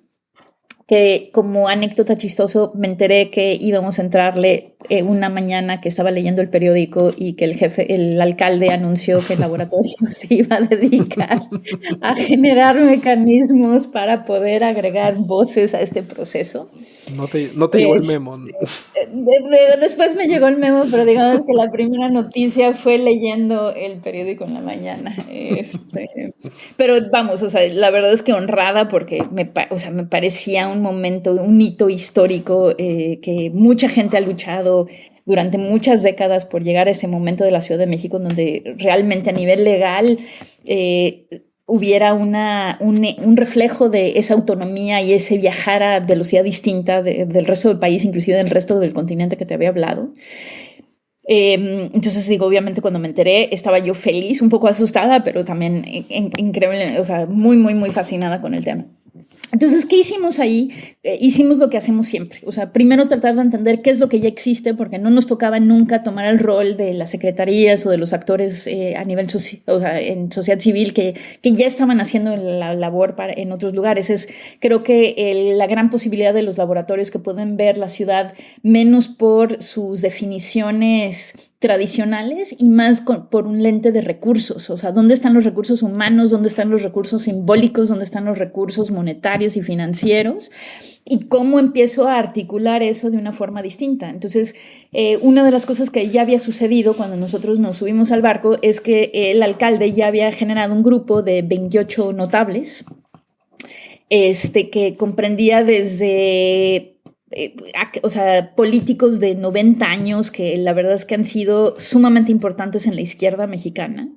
que como anécdota chistoso me enteré que íbamos a entrarle una mañana que estaba leyendo el periódico y que el alcalde anunció que el laboratorio se iba a dedicar a generar mecanismos para poder agregar voces a este proceso. No te llegó el memo. Después me llegó el memo, pero digamos que la primera noticia fue leyendo el periódico en la mañana. Pero vamos, o sea, la verdad es que honrada porque me parecía un momento, un hito histórico que mucha gente ha luchado durante muchas décadas por llegar a ese momento de la Ciudad de México en donde realmente a nivel legal hubiera un reflejo de esa autonomía y ese viajar a velocidad distinta del resto del país, inclusive del resto del continente que te había hablado. Entonces digo, obviamente cuando me enteré estaba yo feliz, un poco asustada, pero también increíble, o sea, muy, muy, muy fascinada con el tema. Entonces, ¿qué hicimos ahí? Hicimos lo que hacemos siempre. O sea, primero tratar de entender qué es lo que ya existe, porque no nos tocaba nunca tomar el rol de las secretarías o de los actores a nivel en sociedad civil que ya estaban haciendo la labor en otros lugares. Creo que la gran posibilidad de los laboratorios que pueden ver la ciudad menos por sus definiciones tradicionales y más por un lente de recursos, o sea, ¿dónde están los recursos humanos? ¿Dónde están los recursos simbólicos? ¿Dónde están los recursos monetarios y financieros? ¿Y cómo empiezo a articular eso de una forma distinta? Entonces, una de las cosas que ya había sucedido cuando nosotros nos subimos al barco es que el alcalde ya había generado un grupo de 28 notables, que comprendía desde políticos de 90 años que la verdad es que han sido sumamente importantes en la izquierda mexicana,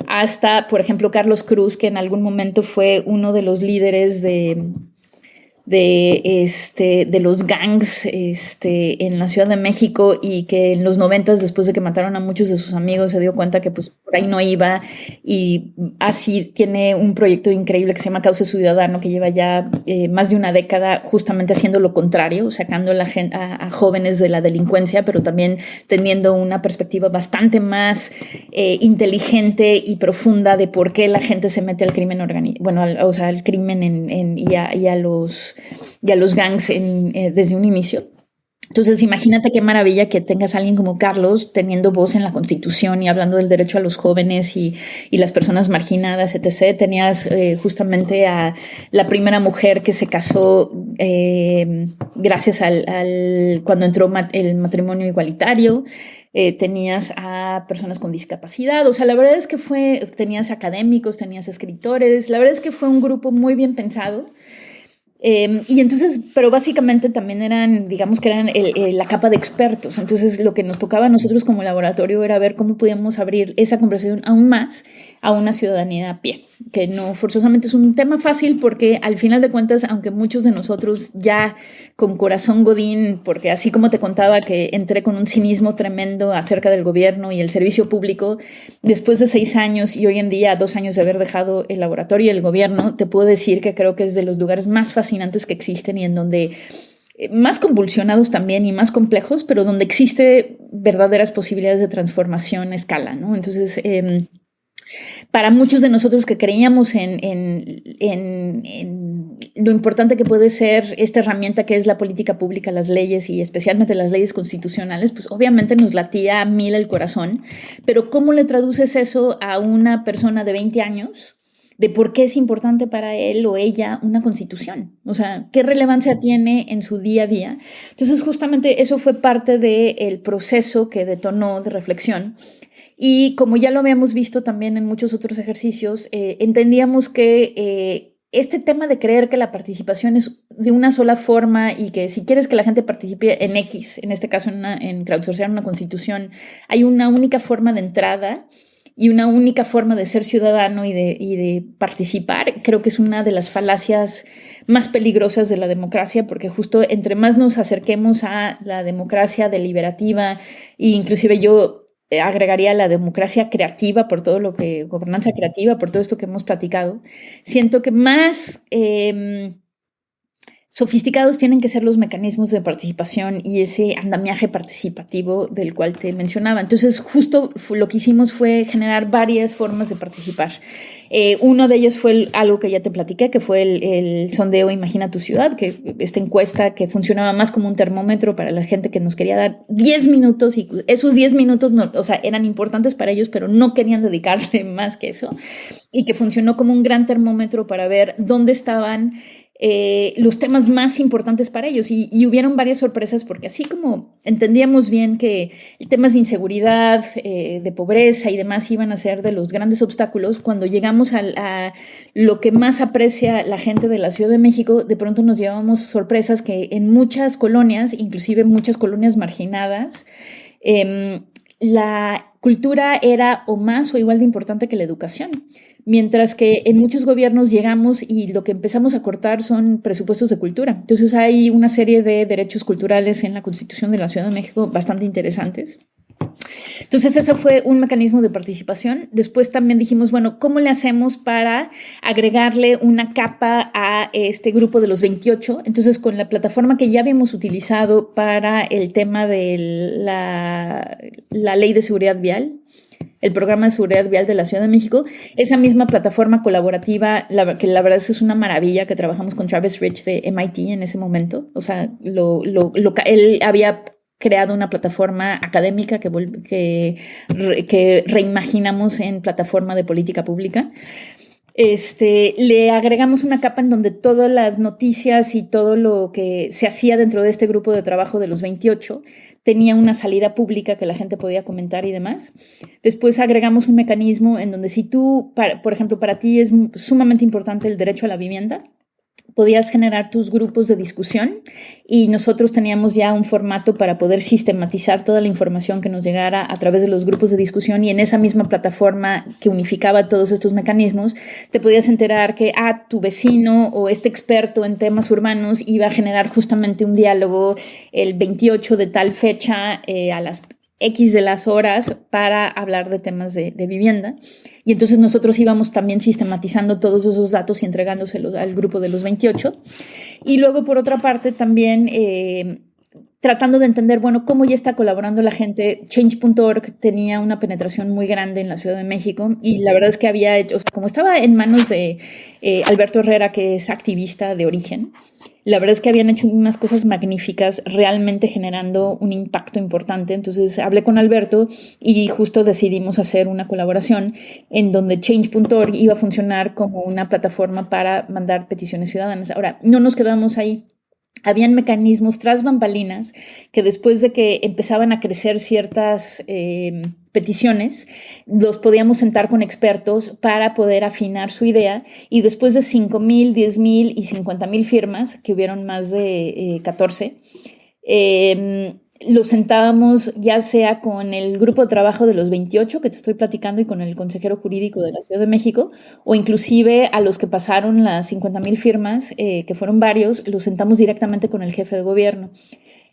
hasta, por ejemplo, Carlos Cruz, que en algún momento fue uno de los líderes de los gangs en la Ciudad de México y que en los 90s, después de que mataron a muchos de sus amigos, se dio cuenta que pues por ahí no iba y así tiene un proyecto increíble que se llama Cauce Ciudadano que lleva ya más de una década justamente haciendo lo contrario, sacando a jóvenes de la delincuencia, pero también teniendo una perspectiva bastante más inteligente y profunda de por qué la gente se mete al crimen al crimen y a los gangs desde un inicio. Entonces, imagínate qué maravilla que tengas a alguien como Carlos teniendo voz en la Constitución y hablando del derecho a los jóvenes y las personas marginadas, etc. Tenías justamente a la primera mujer que se casó gracias cuando entró el matrimonio igualitario. Tenías a personas con discapacidad. O sea, la verdad es que tenías académicos, tenías escritores. La verdad es que fue un grupo muy bien pensado. Y entonces, pero básicamente también eran, digamos que eran la capa de expertos. Entonces, lo que nos tocaba a nosotros como laboratorio era ver cómo podíamos abrir esa conversación aún más a una ciudadanía a pie, que no forzosamente es un tema fácil porque al final de cuentas, aunque muchos de nosotros ya con corazón godín, porque así como te contaba que entré con un cinismo tremendo acerca del gobierno y el servicio público, después de 6 años y hoy en día 2 años de haber dejado el laboratorio y el gobierno, te puedo decir que creo que es de los lugares más fascinantes que existen y en donde más convulsionados también y más complejos, pero donde existe verdaderas posibilidades de transformación a escala, ¿no? Entonces, para muchos de nosotros que creíamos en lo importante que puede ser esta herramienta que es la política pública, las leyes y especialmente las leyes constitucionales, pues obviamente nos latía a 1000 el corazón, pero ¿cómo le traduces eso a una persona de 20 años? De por qué es importante para él o ella una constitución, o sea, qué relevancia tiene en su día a día. Entonces, justamente eso fue parte del proceso que detonó de reflexión. Y como ya lo habíamos visto también en muchos otros ejercicios, entendíamos que este tema de creer que la participación es de una sola forma y que si quieres que la gente participe en X, en este caso en crowdsourcear una constitución, hay una única forma de entrada y una única forma de ser ciudadano y de participar, creo que es una de las falacias más peligrosas de la democracia, porque justo entre más nos acerquemos a la democracia deliberativa, e inclusive yo agregaría la democracia creativa por todo lo que, gobernanza creativa, por todo esto que hemos platicado, siento que más sofisticados tienen que ser los mecanismos de participación y ese andamiaje participativo del cual te mencionaba. Entonces, justo lo que hicimos fue generar varias formas de participar. Uno de ellos fue algo que ya te platiqué, que fue el sondeo Imagina tu ciudad, que esta encuesta que funcionaba más como un termómetro para la gente que nos quería dar 10 minutos y esos 10 minutos no, o sea, eran importantes para ellos, pero no querían dedicarle más que eso, y que funcionó como un gran termómetro para ver dónde estaban los temas más importantes para ellos y hubieron varias sorpresas porque así como entendíamos bien que temas de inseguridad, de pobreza y demás iban a ser de los grandes obstáculos, cuando llegamos a lo que más aprecia la gente de la Ciudad de México, de pronto nos llevamos sorpresas que en muchas colonias, inclusive muchas colonias marginadas, la cultura era o más o igual de importante que la educación. Mientras que en muchos gobiernos llegamos y lo que empezamos a cortar son presupuestos de cultura. Entonces hay una serie de derechos culturales en la Constitución de la Ciudad de México bastante interesantes. Entonces ese fue un mecanismo de participación. Después también dijimos, bueno, ¿cómo le hacemos para agregarle una capa a este grupo de los 28? Entonces con la plataforma que ya habíamos utilizado para el tema de la ley de seguridad vial, el programa de seguridad vial de la Ciudad de México, esa misma plataforma colaborativa, que la verdad es una maravilla, que trabajamos con Travis Rich de MIT en ese momento. O sea, él había creado una plataforma académica que reimaginamos en plataforma de política pública. Le agregamos una capa en donde todas las noticias y todo lo que se hacía dentro de este grupo de trabajo de los 28 tenía una salida pública que la gente podía comentar y demás. Después agregamos un mecanismo en donde si tú, por ejemplo, para ti es sumamente importante el derecho a la vivienda, podías generar tus grupos de discusión y nosotros teníamos ya un formato para poder sistematizar toda la información que nos llegara a través de los grupos de discusión y en esa misma plataforma que unificaba todos estos mecanismos, te podías enterar que tu vecino o este experto en temas urbanos iba a generar justamente un diálogo el 28 de tal fecha a las X de las horas para hablar de temas de vivienda. Y entonces nosotros íbamos también sistematizando todos esos datos y entregándoselos al grupo de los 28. Y luego, por otra parte, también tratando de entender, bueno, cómo ya está colaborando la gente. Change.org tenía una penetración muy grande en la Ciudad de México y la verdad es que había hecho, o sea, como estaba en manos de Alberto Herrera, que es activista de origen, la verdad es que habían hecho unas cosas magníficas, realmente generando un impacto importante. Entonces hablé con Alberto y justo decidimos hacer una colaboración en donde Change.org iba a funcionar como una plataforma para mandar peticiones ciudadanas. Ahora, no nos quedamos ahí. Habían mecanismos tras bambalinas que después de que empezaban a crecer ciertas peticiones, los podíamos sentar con expertos para poder afinar su idea, y después de 5,000, 10,000 y 50,000 firmas, que hubieron más de 14, los sentábamos ya sea con el grupo de trabajo de los 28 que te estoy platicando y con el consejero jurídico de la Ciudad de México, o inclusive a los que pasaron las 50,000 firmas, que fueron varios, los sentamos directamente con el jefe de gobierno.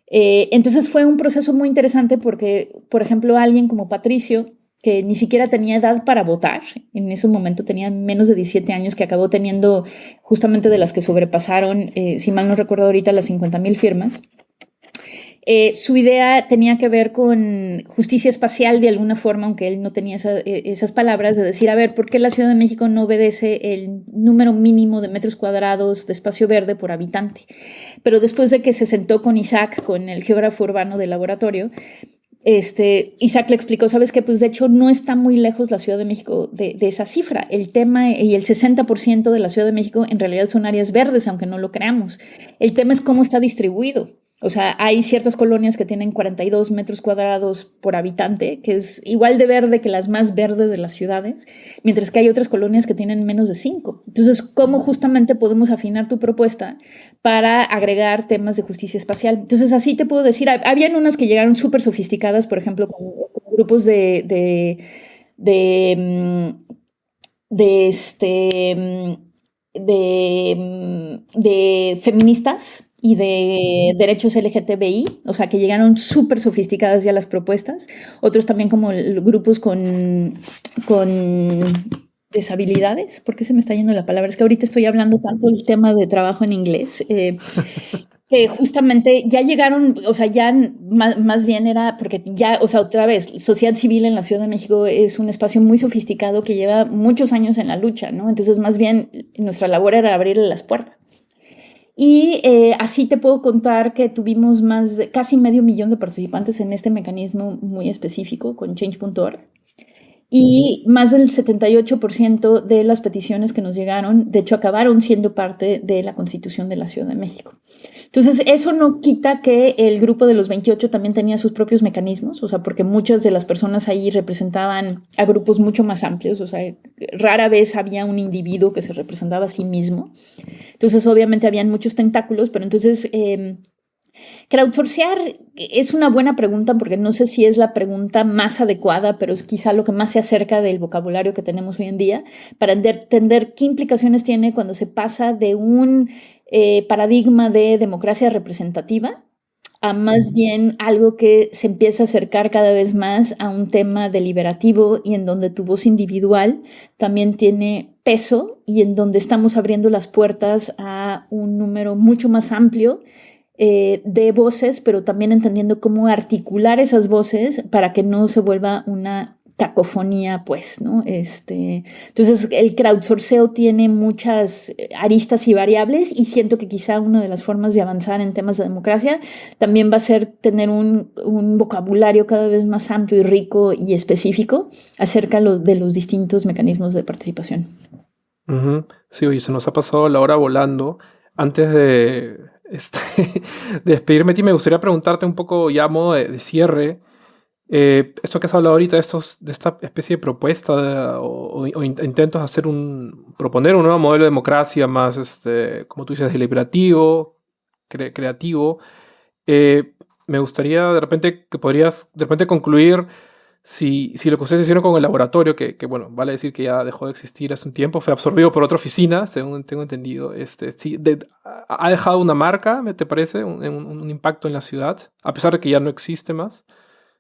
Entonces fue un proceso muy interesante porque, por ejemplo, alguien como Patricio, que ni siquiera tenía edad para votar, en ese momento tenía menos de 17 años, que acabó teniendo justamente de las que sobrepasaron, si mal no recuerdo ahorita, las 50,000 firmas. Su idea tenía que ver con justicia espacial de alguna forma, aunque él no tenía esas palabras, de decir, a ver, ¿por qué la Ciudad de México no obedece el número mínimo de metros cuadrados de espacio verde por habitante? Pero después de que se sentó con Isaac, con el geógrafo urbano del laboratorio, Isaac le explicó, ¿sabes qué? Pues de hecho no está muy lejos la Ciudad de México de esa cifra. El tema y el 60% de la Ciudad de México en realidad son áreas verdes, aunque no lo creamos. El tema es cómo está distribuido. O sea, hay ciertas colonias que tienen 42 metros cuadrados por habitante, que es igual de verde que las más verdes de las ciudades, mientras que hay otras colonias que tienen menos de 5. Entonces, ¿cómo justamente podemos afinar tu propuesta para agregar temas de justicia espacial? Entonces, así te puedo decir, habían unas que llegaron súper sofisticadas, por ejemplo, con grupos de feministas y de derechos LGTBI, o sea, que llegaron súper sofisticadas ya las propuestas. Otros también como grupos con deshabilidades. ¿Por qué se me está yendo la palabra? Es que ahorita estoy hablando tanto del tema de trabajo en inglés, que justamente ya llegaron, o sea, ya más bien era porque ya, o sea, otra vez, sociedad civil en la Ciudad de México es un espacio muy sofisticado que lleva muchos años en la lucha, ¿no? Entonces, más bien, nuestra labor era abrirle las puertas. Y así te puedo contar que tuvimos casi 500,000 de participantes en este mecanismo muy específico con Change.org. Y más del 78% de las peticiones que nos llegaron, de hecho, acabaron siendo parte de la Constitución de la Ciudad de México. Entonces, eso no quita que el grupo de los 28 también tenía sus propios mecanismos, o sea, porque muchas de las personas ahí representaban a grupos mucho más amplios, o sea, rara vez había un individuo que se representaba a sí mismo. Entonces, obviamente, habían muchos tentáculos, pero entonces... crowdsourcear es una buena pregunta porque no sé si es la pregunta más adecuada, pero es quizá lo que más se acerca del vocabulario que tenemos hoy en día para entender qué implicaciones tiene cuando se pasa de un paradigma de democracia representativa a más bien algo que se empieza a acercar cada vez más a un tema deliberativo y en donde tu voz individual también tiene peso y en donde estamos abriendo las puertas a un número mucho más amplio de voces, pero también entendiendo cómo articular esas voces para que no se vuelva una cacofonía, pues, ¿no? Entonces, el crowdsourceo tiene muchas aristas y variables y siento que quizá una de las formas de avanzar en temas de democracia también va a ser tener un vocabulario cada vez más amplio y rico y específico acerca de los distintos mecanismos de participación. Sí, oye, se nos ha pasado la hora volando. Antes de despedirme de ti, me gustaría preguntarte un poco ya a modo de cierre, esto que has hablado ahorita, de esta especie de propuesta o intentos de proponer un nuevo modelo de democracia más, como tú dices, deliberativo, creativo. Me gustaría de repente que podrías de repente concluir si lo que ustedes hicieron con el laboratorio, que bueno, vale decir que ya dejó de existir hace un tiempo, fue absorbido por otra oficina, según tengo entendido, sí, ha dejado una marca, ¿te parece? Un impacto en la ciudad, a pesar de que ya no existe más.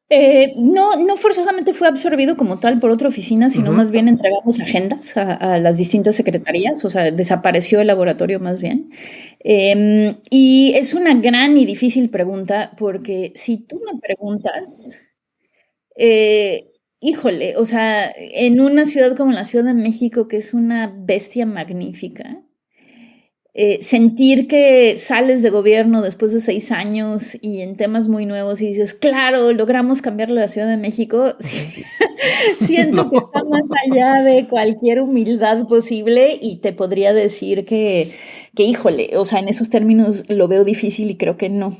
No forzosamente fue absorbido como tal por otra oficina, sino más bien entregamos agendas a las distintas secretarías, o sea, desapareció el laboratorio más bien. Y es una gran y difícil pregunta, porque si tú me preguntas, híjole, o sea, en una ciudad como la Ciudad de México, que es una bestia magnífica, sentir que sales de gobierno después de 6 años y en temas muy nuevos y dices, claro, logramos cambiar la Ciudad de México, sí, siento No. que está más allá de cualquier humildad posible y te podría decir híjole, o sea, en esos términos lo veo difícil y creo que no.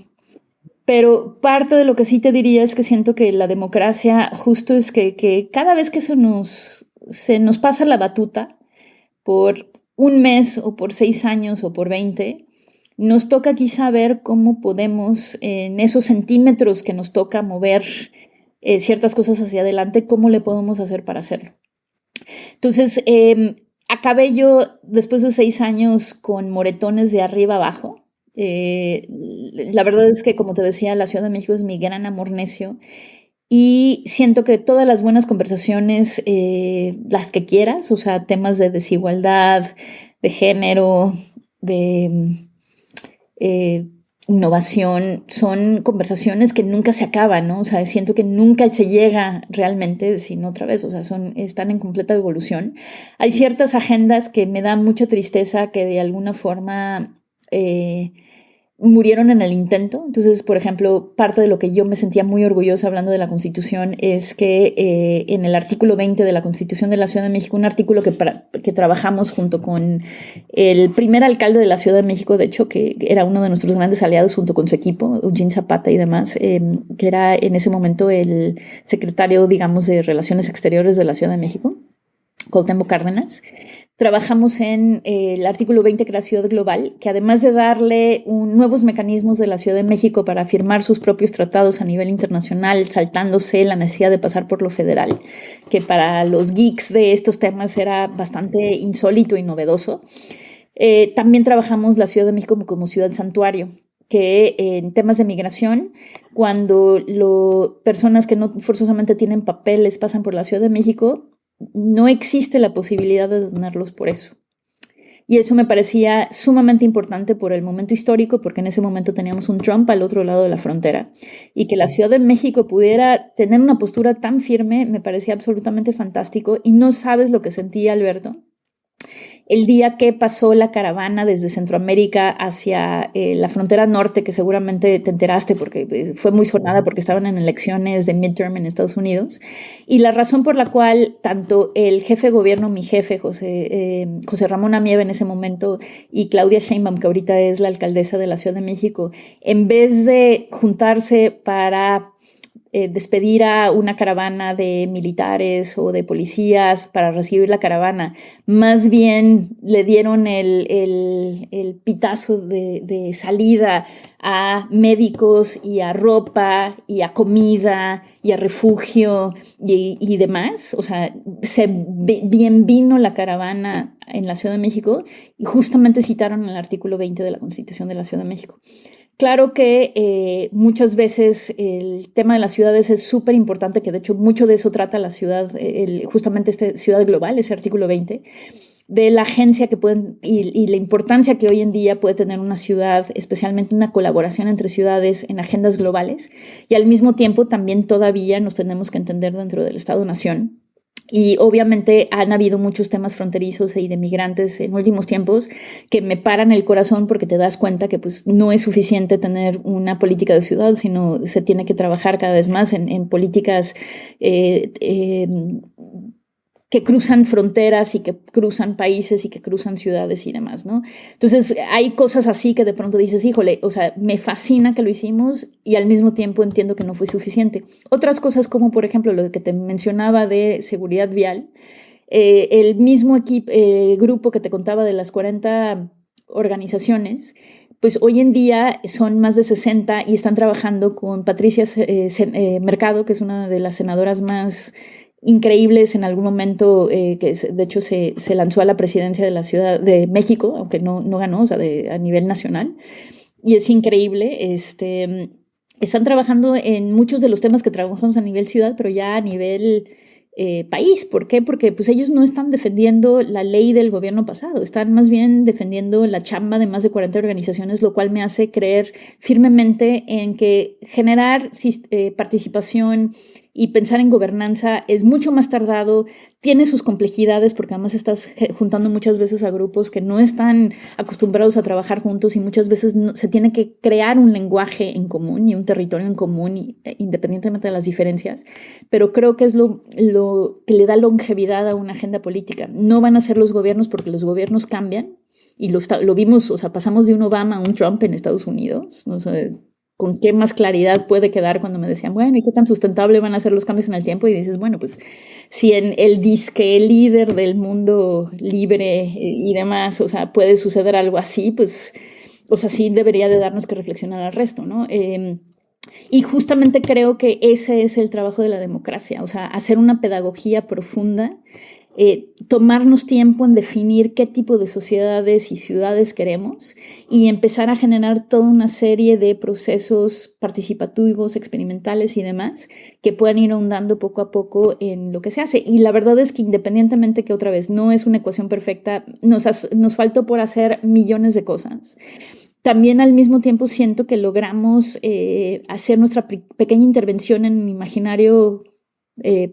Pero parte de lo que sí te diría es que siento que la democracia justo es que cada vez que se nos pasa la batuta por un mes o por 6 años o por 20, nos toca quizá ver cómo podemos, en esos centímetros que nos toca mover ciertas cosas hacia adelante, cómo le podemos hacer para hacerlo. Entonces, acabé yo después de 6 años con moretones de arriba abajo. La verdad es que, como te decía, la Ciudad de México es mi gran amor necio y siento que todas las buenas conversaciones, las que quieras, o sea, temas de desigualdad, de género, de eh, innovación, son conversaciones que nunca se acaban, ¿no? O sea, siento que nunca se llega realmente, sino otra vez, o sea, están en completa evolución. Hay ciertas agendas que me dan mucha tristeza que de alguna forma murieron en el intento. Entonces, por ejemplo, parte de lo que yo me sentía muy orgullosa hablando de la Constitución es que en el artículo 20 de la Constitución de la Ciudad de México, un artículo que trabajamos junto con el primer alcalde de la Ciudad de México, de hecho, que era uno de nuestros grandes aliados junto con su equipo, Eugene Zapata y demás, que era en ese momento el secretario, digamos, de Relaciones Exteriores de la Ciudad de México, Cuauhtémoc Cárdenas. Trabajamos en el artículo 20, que era Ciudad Global, que además de darle nuevos mecanismos de la Ciudad de México para firmar sus propios tratados a nivel internacional, saltándose la necesidad de pasar por lo federal, que para los geeks de estos temas era bastante insólito y novedoso. También trabajamos la Ciudad de México como ciudad santuario, que en temas de migración, cuando personas que no forzosamente tienen papeles pasan por la Ciudad de México, no existe la posibilidad de detenerlos por eso. Y eso me parecía sumamente importante por el momento histórico, porque en ese momento teníamos un Trump al otro lado de la frontera. Y que la Ciudad de México pudiera tener una postura tan firme me parecía absolutamente fantástico. Y no sabes lo que sentí, Alberto, el día que pasó la caravana desde Centroamérica hacia la frontera norte, que seguramente te enteraste porque fue muy sonada porque estaban en elecciones de midterm en Estados Unidos, y la razón por la cual tanto el jefe de gobierno, mi jefe, José Ramón Amieva en ese momento, y Claudia Sheinbaum, que ahorita es la alcaldesa de la Ciudad de México, en vez de juntarse para despedir a una caravana de militares o de policías para recibir la caravana, más bien le dieron el pitazo de salida a médicos y a ropa y a comida y a refugio y demás. O sea, bien vino la caravana en la Ciudad de México y justamente citaron el artículo 20 de la Constitución de la Ciudad de México. Claro que muchas veces el tema de las ciudades es súper importante, que de hecho mucho de eso trata la ciudad, justamente Ciudad Global, ese artículo 20, de la agencia que pueden y la importancia que hoy en día puede tener una ciudad, especialmente una colaboración entre ciudades en agendas globales, y al mismo tiempo también todavía nos tenemos que entender dentro del Estado-Nación. Y obviamente han habido muchos temas fronterizos y de migrantes en últimos tiempos que me paran el corazón porque te das cuenta que pues, no es suficiente tener una política de ciudad, sino se tiene que trabajar cada vez más en políticas que cruzan fronteras y que cruzan países y que cruzan ciudades y demás, ¿no? Entonces, hay cosas así que de pronto dices, híjole, o sea, me fascina que lo hicimos y al mismo tiempo entiendo que no fue suficiente. Otras cosas como, por ejemplo, lo que te mencionaba de seguridad vial, el mismo grupo que te contaba de las 40 organizaciones, pues hoy en día son más de 60 y están trabajando con Patricia Mercado, que es una de las senadoras más increíbles en algún momento, que de hecho se lanzó a la presidencia de la Ciudad de México, aunque no ganó, o sea, a nivel nacional, y es increíble. están trabajando en muchos de los temas que trabajamos a nivel ciudad, pero ya a nivel país. ¿Por qué? Porque pues ellos no están defendiendo la ley del gobierno pasado, están más bien defendiendo la chamba de más de 40 organizaciones, lo cual me hace creer firmemente en que generar participación y pensar en gobernanza es mucho más tardado, tiene sus complejidades porque además estás juntando muchas veces a grupos que no están acostumbrados a trabajar juntos y muchas veces se tiene que crear un lenguaje en común y un territorio en común independientemente de las diferencias, pero creo que es lo que le da longevidad a una agenda política. No van a ser los gobiernos porque los gobiernos cambian y lo vimos, o sea, pasamos de un Obama a un Trump en Estados Unidos, no sé, con qué más claridad puede quedar cuando me decían, bueno, ¿y qué tan sustentable van a ser los cambios en el tiempo? Y dices, bueno, pues si en el disque líder del mundo libre y demás, o sea, puede suceder algo así, pues, o sea, sí debería de darnos que reflexionar al resto, ¿no? Y justamente creo que ese es el trabajo de la democracia, o sea, hacer una pedagogía profunda, tomarnos tiempo en definir qué tipo de sociedades y ciudades queremos y empezar a generar toda una serie de procesos participativos, experimentales y demás que puedan ir ahondando poco a poco en lo que se hace. Y la verdad es que independientemente que otra vez no es una ecuación perfecta, nos faltó por hacer millones de cosas. También al mismo tiempo siento que logramos hacer nuestra pequeña intervención en el imaginario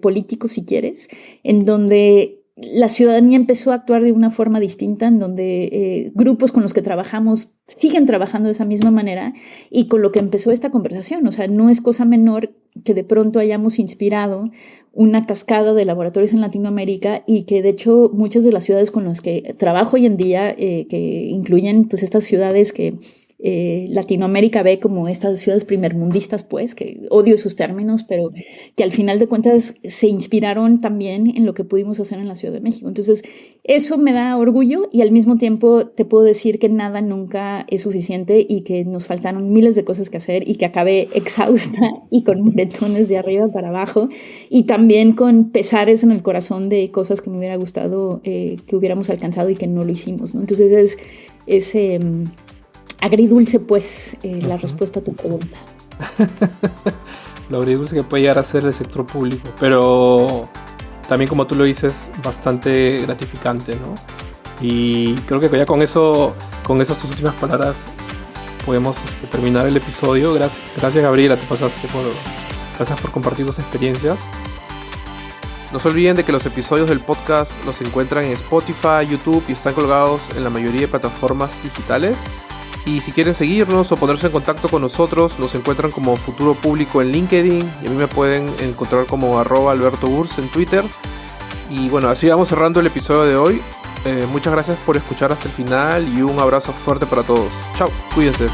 político, si quieres, en donde la ciudadanía empezó a actuar de una forma distinta, en donde grupos con los que trabajamos siguen trabajando de esa misma manera y con lo que empezó esta conversación. O sea, no es cosa menor que de pronto hayamos inspirado una cascada de laboratorios en Latinoamérica y que de hecho muchas de las ciudades con las que trabajo hoy en día, que incluyen pues estas ciudades que Latinoamérica ve como estas ciudades primermundistas, pues, que odio esos términos, pero que al final de cuentas se inspiraron también en lo que pudimos hacer en la Ciudad de México. Entonces, eso me da orgullo y al mismo tiempo te puedo decir que nada nunca es suficiente y que nos faltaron miles de cosas que hacer y que acabé exhausta y con moretones de arriba para abajo y también con pesares en el corazón de cosas que me hubiera gustado que hubiéramos alcanzado y que no lo hicimos, ¿no? Entonces, es agridulce, pues, la respuesta a tu pregunta. Lo agridulce que puede llegar a ser el sector público, pero también, como tú lo dices, bastante gratificante, ¿no? Y creo que ya con eso, con esas tus últimas palabras, podemos terminar el episodio. Gracias, Gabriela, gracias por compartir tus experiencias. No se olviden de que los episodios del podcast los encuentran en Spotify, YouTube y están colgados en la mayoría de plataformas digitales. Y si quieren seguirnos o ponerse en contacto con nosotros, nos encuentran como Futuro Público en LinkedIn y a mí me pueden encontrar como @AlbertoBurs en Twitter. Y bueno, así vamos cerrando el episodio de hoy. Muchas gracias por escuchar hasta el final y un abrazo fuerte para todos. Chao, cuídense.